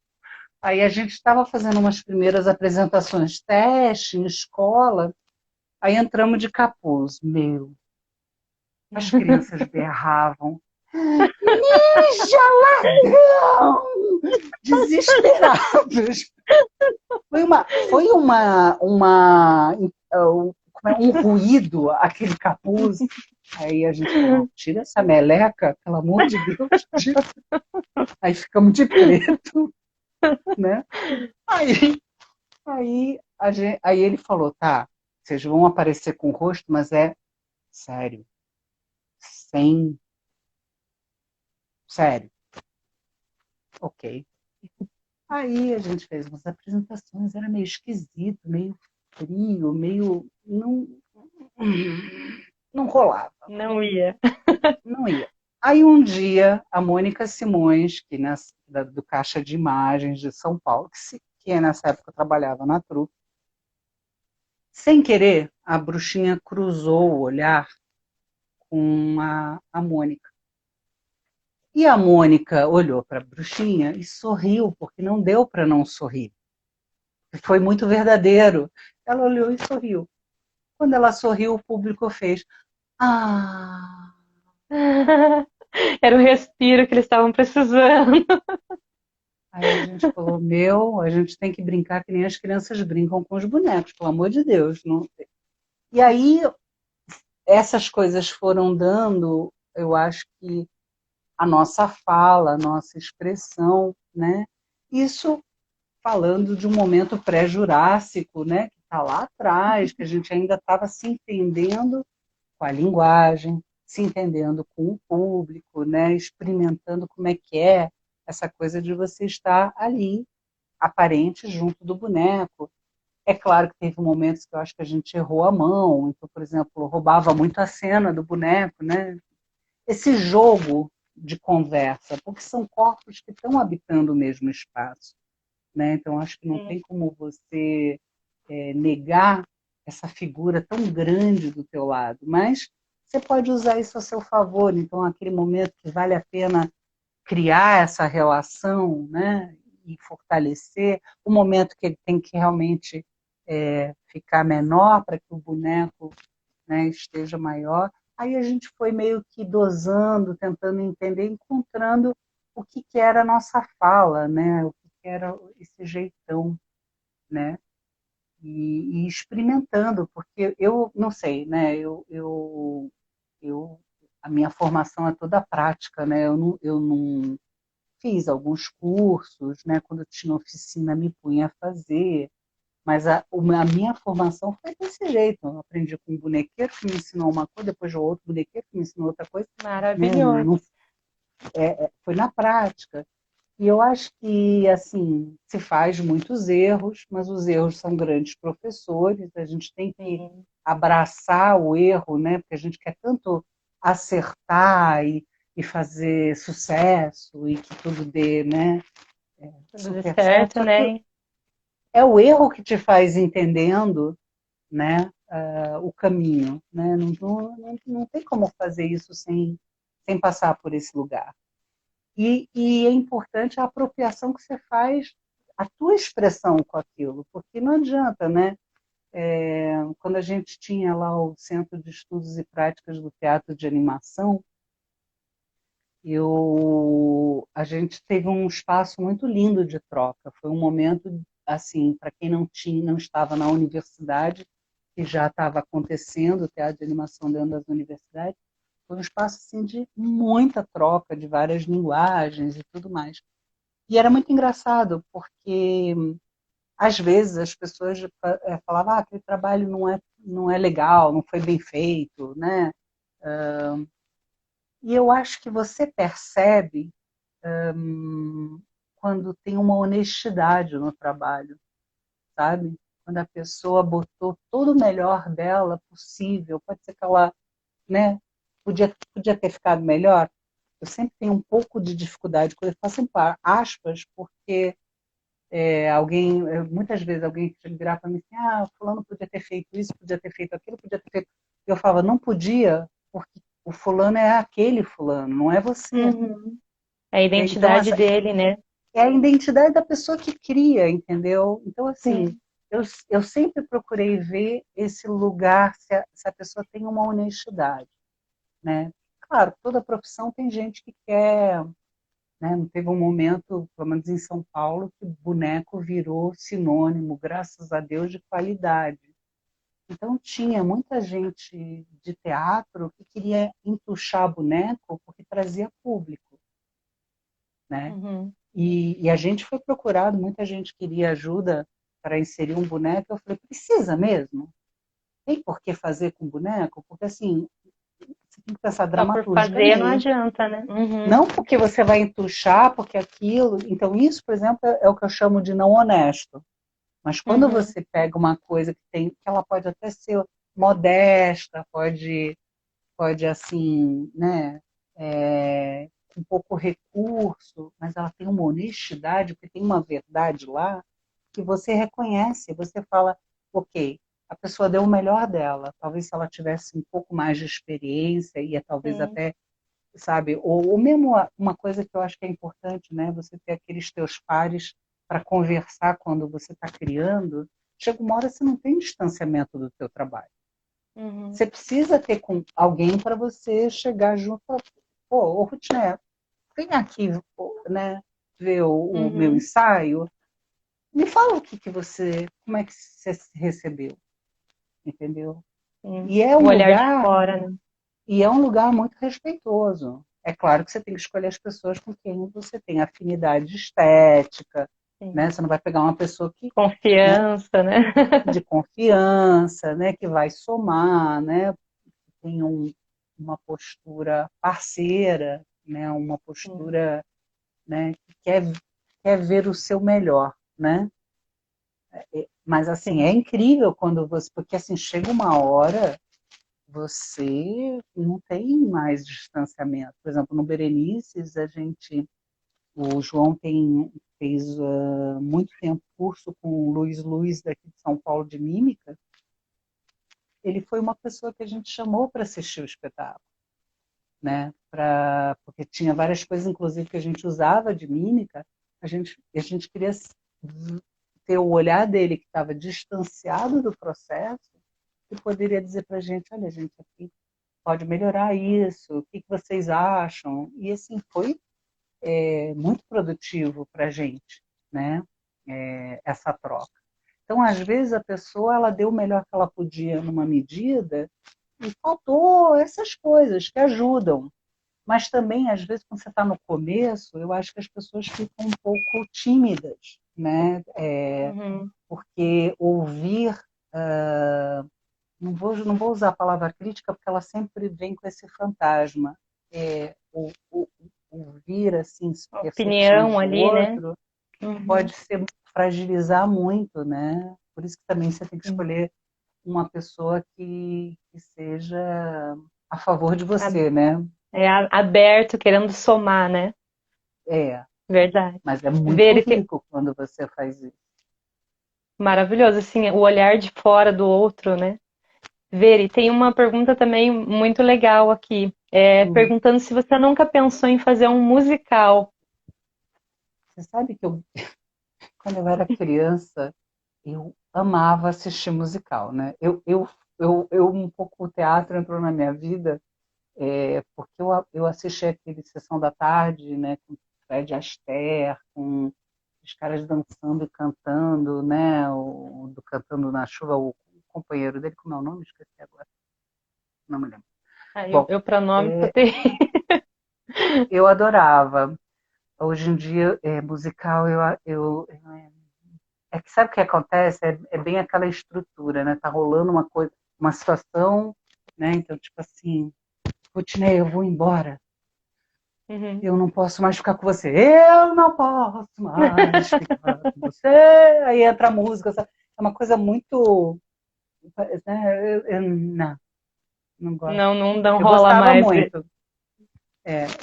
Aí a gente estava fazendo umas primeiras apresentações, teste em escola, aí entramos de capuz. Meu, as crianças berravam. Ninja ladrão! Desesperados. Um ruído, aquele capuz. Aí a gente falou, tira essa meleca, pelo amor de Deus, tira. Aí ficamos de preto, né? Aí ele falou, tá, vocês vão aparecer com o rosto, mas é sério, sem, sério, ok. Aí a gente fez umas apresentações, era meio esquisito, meio frio, meio, não rolava, Não ia. não ia. Aí um dia, a Mônica Simões, do Caixa de Imagens de São Paulo, que nessa época trabalhava na Trupe, sem querer, a bruxinha cruzou o olhar com a Mônica. E a Mônica olhou para a bruxinha e sorriu, porque não deu para não sorrir. Foi muito verdadeiro. Ela olhou e sorriu. Quando ela sorriu, o público fez ah. Era o respiro que eles estavam precisando. Aí a gente falou, a gente tem que brincar que nem as crianças brincam com os bonecos, pelo amor de Deus. Não... E aí, essas coisas foram dando, eu acho que a nossa fala, a nossa expressão, né? Isso falando de um momento pré-jurássico, né? Que está lá atrás, que a gente ainda estava se entendendo com a linguagem, se entendendo com o público, né? Experimentando como é que é essa coisa de você estar ali, aparente, junto do boneco. É claro que teve momentos que eu acho que a gente errou a mão, então, por exemplo, roubava muito a cena do boneco, né? Esse jogo de conversa, porque são corpos que estão habitando o mesmo espaço, né? Então, acho que não tem como você negar essa figura tão grande do teu lado, mas você pode usar isso a seu favor. Então, aquele momento que vale a pena criar essa relação, né? E fortalecer, o momento que ele tem que realmente ficar menor para que o boneco, né, esteja maior. Aí a gente foi meio que dosando, tentando entender, encontrando o que era a nossa fala, né? O que era esse jeitão, né? E experimentando, porque eu não sei, né? A minha formação é toda prática, né? Eu não fiz alguns cursos, né? Quando eu tinha oficina, me punha a fazer, mas a minha formação foi desse jeito. Eu aprendi com um bonequeiro que me ensinou uma coisa, depois o outro bonequeiro que me ensinou outra coisa, né? Maravilhoso. Foi na prática. E eu acho que, assim, se faz muitos erros, mas os erros são grandes professores, a gente tem que Sim. abraçar o erro, né? Porque a gente quer tanto acertar e fazer sucesso e que tudo dê, né? Tudo Super certo. certo, Só que né? é o erro que te faz entendendo, né? O caminho, né? Não tem como fazer isso sem passar por esse lugar. E é importante a apropriação que você faz, a tua expressão com aquilo, porque não adianta, né? quando a gente tinha lá o Centro de Estudos e Práticas do Teatro de Animação, a gente teve um espaço muito lindo de troca. Foi um momento, assim, para quem não estava na universidade, que já estava acontecendo o teatro de animação dentro das universidades, foi um espaço assim, de muita troca, de várias linguagens e tudo mais. E era muito engraçado, porque às vezes as pessoas falavam aquele trabalho não é legal, não foi bem feito, né? E eu acho que você percebe quando tem uma honestidade no trabalho, sabe? Quando a pessoa botou todo o melhor dela possível, pode ser que ela, né, podia ter ficado melhor. Eu sempre tenho um pouco de dificuldade quando eu faço aspas, porque muitas vezes alguém virar para mim assim, fulano podia ter feito isso, podia ter feito aquilo, podia ter feito. Eu falava, não podia, porque o fulano é aquele fulano, não é você. Uhum. É a Então, identidade dele, né? é a identidade da pessoa que cria, entendeu? Então, assim, Sim. eu sempre procurei ver esse lugar, se a pessoa tem uma honestidade, né? Claro, toda profissão tem gente que quer, né? Não teve um momento, pelo menos em São Paulo, que boneco virou sinônimo, graças a Deus, de qualidade. Então, tinha muita gente de teatro que queria entuchar boneco porque trazia público, né? Uhum. E a gente foi procurado, muita gente queria ajuda para inserir um boneco. Eu falei, precisa mesmo? Tem por que fazer com boneco? Porque, assim, você tem que pensar Só por fazer não dramaturgicamente. adianta, né? Uhum. Não porque você vai entuchar, porque aquilo. Então, isso, por exemplo, é o que eu chamo de não honesto. Mas quando Uhum. você pega uma coisa que ela pode até ser modesta, pode assim, né, um pouco recurso, mas ela tem uma honestidade, porque tem uma verdade lá que você reconhece, você fala, ok, a pessoa deu o melhor dela, talvez se ela tivesse um pouco mais de experiência, ia talvez Sim. até, sabe, ou mesmo uma coisa que eu acho que é importante, né, você ter aqueles teus pares para conversar quando você está criando, chega uma hora que você não tem distanciamento do teu trabalho. Uhum. Você precisa ter com alguém para você chegar junto e falar, pô, ô Rutinete, vem aqui, né, ver o meu Uhum. ensaio. Me fala como é que você recebeu, entendeu? Sim. E é O um olhar de lugar, fora, né? e é um lugar muito respeitoso. É claro que você tem que escolher as pessoas com quem você tem afinidade estética, Sim. né? Você não vai pegar uma pessoa que, né, Confiança, né? de confiança, né, que vai somar, né, tem uma postura parceira, né, uma Sim. postura, né, que quer ver o seu melhor, né? Mas assim, é Sim. incrível quando você, porque assim, chega uma hora você não tem mais distanciamento. Por exemplo, no Berenices, o João fez muito tempo curso com o Luiz Luiz daqui de São Paulo de Mímica. Ele foi uma pessoa que a gente chamou para assistir o espetáculo, né? Porque tinha várias coisas, inclusive, que a gente usava de mímica, a gente queria ter o olhar dele que estava distanciado do processo e poderia dizer para a gente, olha, gente, aqui pode melhorar isso, o que vocês acham? E assim, foi muito produtivo para a gente, né? Essa troca. Então, às vezes, a pessoa ela deu o melhor que ela podia numa medida e faltou essas coisas que ajudam. Mas também, às vezes, quando você está no começo, eu acho que as pessoas ficam um pouco tímidas, né? Uhum. Porque ouvir, não vou usar a palavra crítica, porque ela sempre vem com esse fantasma. Ouvir assim, percepções Opinião do ali, né? outro Uhum. pode fragilizar muito, né? Por isso que também você tem que Sim. escolher uma pessoa que seja a favor de A- você, né? Aberto, querendo somar, né? É, Verdade. mas é muito Ver que rico quando você faz isso. maravilhoso, assim, o olhar de fora do outro, né? Ver, e tem uma pergunta também muito legal aqui, Hum. perguntando se você nunca pensou em fazer um musical. Você sabe que quando eu era criança, eu amava assistir musical, né? Um pouco o teatro entrou na minha vida, porque eu assisti aquele Sessão da Tarde, né, com Fred Astaire, com os caras dançando e cantando, né, do Cantando na Chuva, o companheiro dele, como é o nome? Esqueci agora, não me lembro. Ah, Bom, eu para nome só é, tenho. eu adorava. Hoje em dia, musical, é que sabe o que acontece? É bem aquela estrutura, né? Tá rolando uma coisa, uma situação, né? Então, tipo assim, Rutinei, eu vou embora. Uhum. Eu não posso mais ficar com você. Eu não posso mais ficar com você. Aí entra a música, sabe? É uma coisa muito, né? Não, não gosto. Não, não Eu rola gostava mais. muito,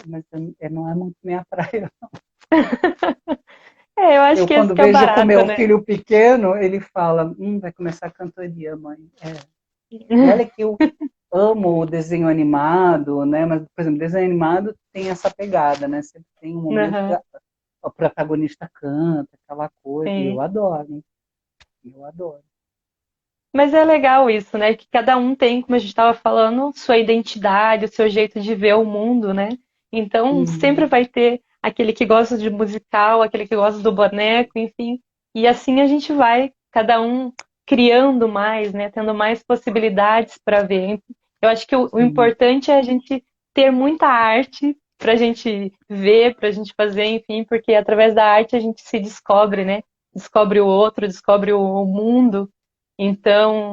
mas não é muito minha praia. É, eu acho Eu, que esse quando que é o vejo com barato, meu né? filho pequeno, ele fala: vai começar a cantoria, mãe. E olha que eu amo o desenho animado, né? Mas, por exemplo, desenho animado tem essa pegada, né? Sempre tem um momento que Uhum, o protagonista canta, aquela coisa, e sim. eu adoro, eu adoro. Mas é legal isso, né? Que cada um tem, como a gente estava falando, sua identidade, o seu jeito de ver o mundo, né? Então, sempre Uhum, vai ter aquele que gosta de musical, aquele que gosta do boneco, enfim. E assim a gente vai, cada um criando mais, né? Tendo mais possibilidades para ver. Eu acho que o sim, importante é a gente ter muita arte para a gente ver, para a gente fazer, enfim, porque através da arte a gente se descobre, né? Descobre o outro, descobre o mundo. Então,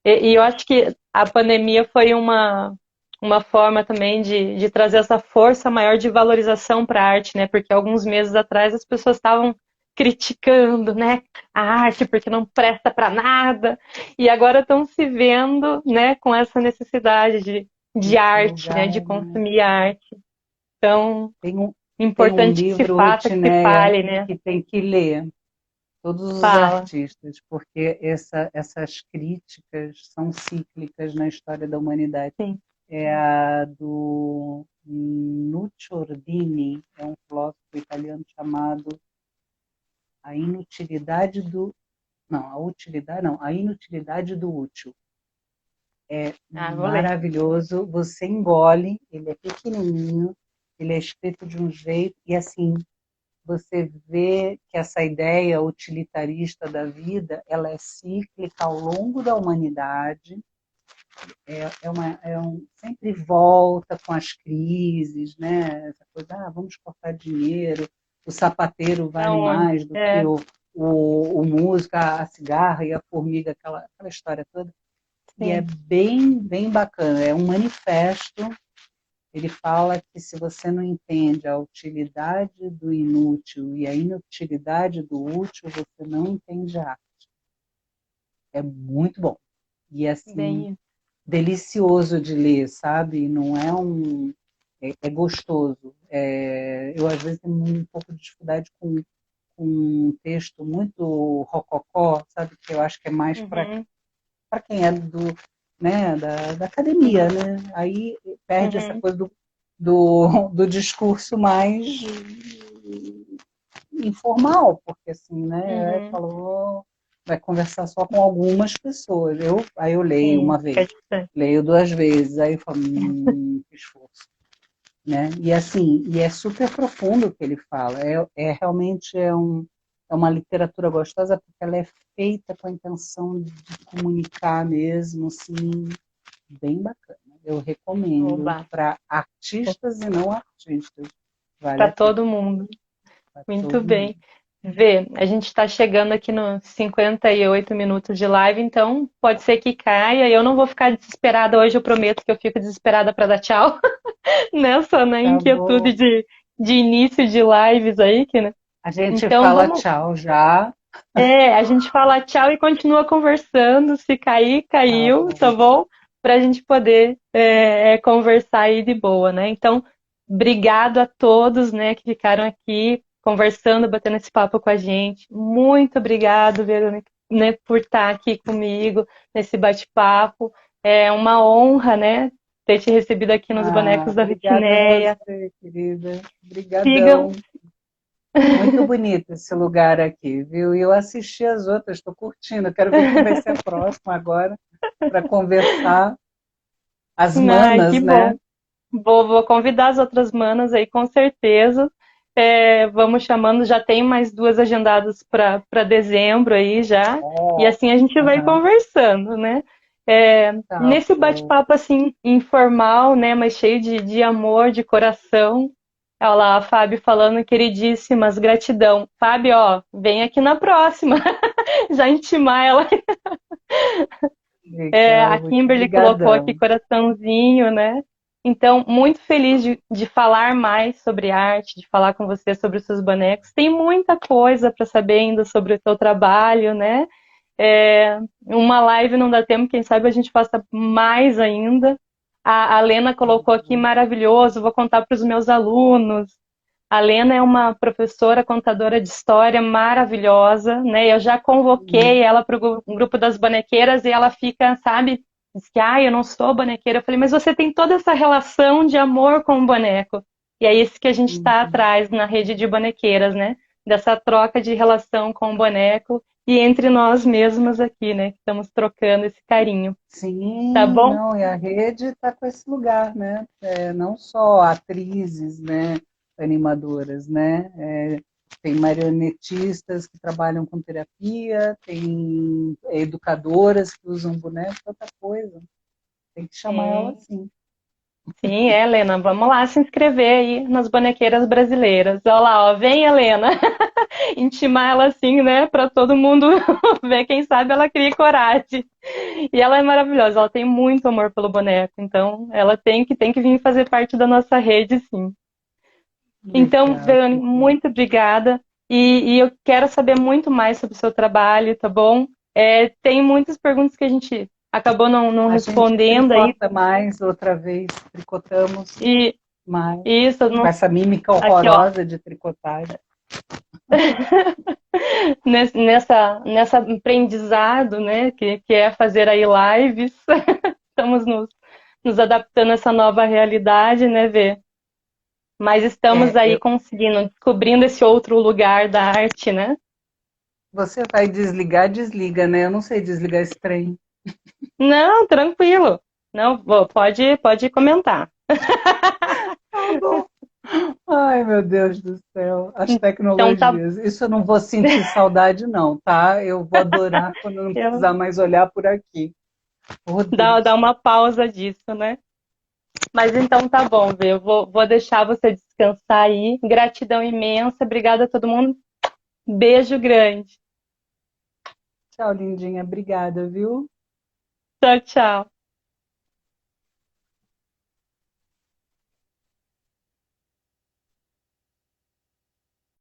e eu acho que a pandemia foi uma forma também de trazer essa força maior de valorização para a arte, né? Porque alguns meses atrás as pessoas estavam criticando, né, a arte porque não presta para nada, e agora estão se vendo, né, com essa necessidade de nesse arte, né, lugar, de né? consumir arte. Então, Tem um importante que se livro, faça, que se Rutineia, fale, né? que tem que ler, todos os Fala. artistas, porque essas críticas são cíclicas na história da humanidade. Sim. É a do Nuccio Ordini, é um filósofo italiano chamado A Inutilidade do... Não, a utilidade, não, a inutilidade do útil. É Ah, vou ler. maravilhoso, você engole, ele é pequenininho, ele é escrito de um jeito, e assim, você vê que essa ideia utilitarista da vida, ela é cíclica ao longo da humanidade, sempre volta com as crises, né? Essa coisa, vamos cortar dinheiro, o sapateiro vale Aonde? mais do que É, o músico, a cigarra e a formiga, aquela história toda. E é sim. bem, bem bacana, é um manifesto. Ele fala que se você não entende a utilidade do inútil e a inutilidade do útil, você não entende a arte. É muito bom. E assim, Bem, delicioso de ler, sabe? Não é um. É gostoso. Eu, às vezes, tenho um pouco de dificuldade com um texto muito rococó, sabe? Que eu acho que é mais uhum, para quem é da academia, né? Aí perde essa uhum, coisa do discurso mais informal, porque assim, né? uhum, Falou, vai conversar só com algumas pessoas. Aí eu leio sim, uma fica vez, distante. leio duas vezes, aí eu falo, que esforço. Né? E assim, e é super profundo o que ele fala. Realmente é uma literatura gostosa porque ela é feita com a intenção de comunicar mesmo, assim, bem bacana. Eu recomendo Oba, para artistas e não artistas. Vale para a pena todo mundo. para Muito todo mundo. bem. Vê, a gente está chegando aqui nos 58 minutos de live, então pode ser que caia. Eu não vou ficar desesperada hoje, eu prometo que eu fico desesperada para dar tchau, nessa, né, Tá inquietude bom. de início de lives aí, que, né? A gente Então fala vamos, tchau já. a gente fala tchau e continua conversando. Se cair, Tá caiu, tá bom. bom? Para a gente poder conversar aí de boa, né? Então, obrigado a todos, né, que ficaram aqui conversando, batendo esse papo com a gente. Muito obrigado, Verônica, né, por estar aqui comigo nesse bate-papo. É uma honra, né, ter te recebido aqui nos Bonecos da Obrigada a Vitineia. você, querida. Obrigadão. Sigam Muito bonito esse lugar aqui, viu? E eu assisti as outras, estou curtindo. Quero ver quem vai ser a próxima agora para conversar. As Ai, manas, que né? bom. Vou convidar as outras manas aí, com certeza. Vamos chamando, já tem mais duas agendadas para dezembro aí já. E Oh, assim a gente vai aham, conversando, né? tá Nesse bom. bate-papo assim, informal, né? Mas cheio de amor, de coração. Olha lá, a Fábio falando, queridíssimas, gratidão. Fábio, ó, vem aqui na próxima. Já intimar ela. A Legal, muito Kimberly colocou aqui brigadão. coraçãozinho, né? Então, muito feliz de falar mais sobre arte, de falar com você sobre os seus bonecos. Tem muita coisa para saber ainda sobre o seu trabalho, né? Uma live não dá tempo, quem sabe a gente faça mais ainda. A Lena colocou aqui maravilhoso, vou contar para os meus alunos. A Lena é uma professora contadora de história maravilhosa, né? Eu já convoquei ela para o grupo das bonequeiras e ela fica, sabe, diz que, eu não sou bonequeira. Eu falei, mas você tem toda essa relação de amor com o boneco. E é isso que a gente está Uhum. atrás na rede de bonequeiras, né? Dessa troca de relação com o boneco e entre nós mesmas aqui, né? Que estamos trocando esse carinho. Tá Sim, bom? não, e a rede está com esse lugar, né? Não só atrizes, né, animadoras, né? Tem marionetistas que trabalham com terapia, tem educadoras que usam boneco, tanta coisa. Tem que chamar ela Sim. assim. Sim, Helena, vamos lá se inscrever aí nas bonequeiras brasileiras. Olha lá, ó, vem, Helena, intimar ela assim, né, para todo mundo ver, quem sabe ela cria coragem. E ela é maravilhosa, ela tem muito amor pelo boneco, então ela tem que vir fazer parte da nossa rede, sim. Então, Legal, Verônica, legal. muito obrigada. E eu quero saber muito mais sobre o seu trabalho, tá bom? Tem muitas perguntas que a gente acabou não A gente respondendo aí. tricota mais outra vez, tricotamos E mais, isso, com essa mímica aqui, ó. horrorosa de tricotagem. Nessa aprendizado, né, que é fazer aí lives, estamos nos adaptando a essa nova realidade, né, Vê? Mas estamos É, aí conseguindo, descobrindo esse outro lugar da arte, né? você vai desligar, desliga, né? Eu não sei desligar esse trem. Não, tranquilo. Não, pode comentar. Tá bom. Ai, meu Deus do céu, as Então tá, tecnologias. Isso eu não vou sentir saudade, não, tá? Eu vou adorar quando eu não eu, precisar mais olhar por aqui. Oh, dá Deus. uma pausa disso, né? Mas então tá bom, Vê. Eu vou deixar você descansar aí. Gratidão imensa, obrigada a todo mundo. Beijo grande. Tchau, lindinha. Obrigada, viu? Tchau, tchau.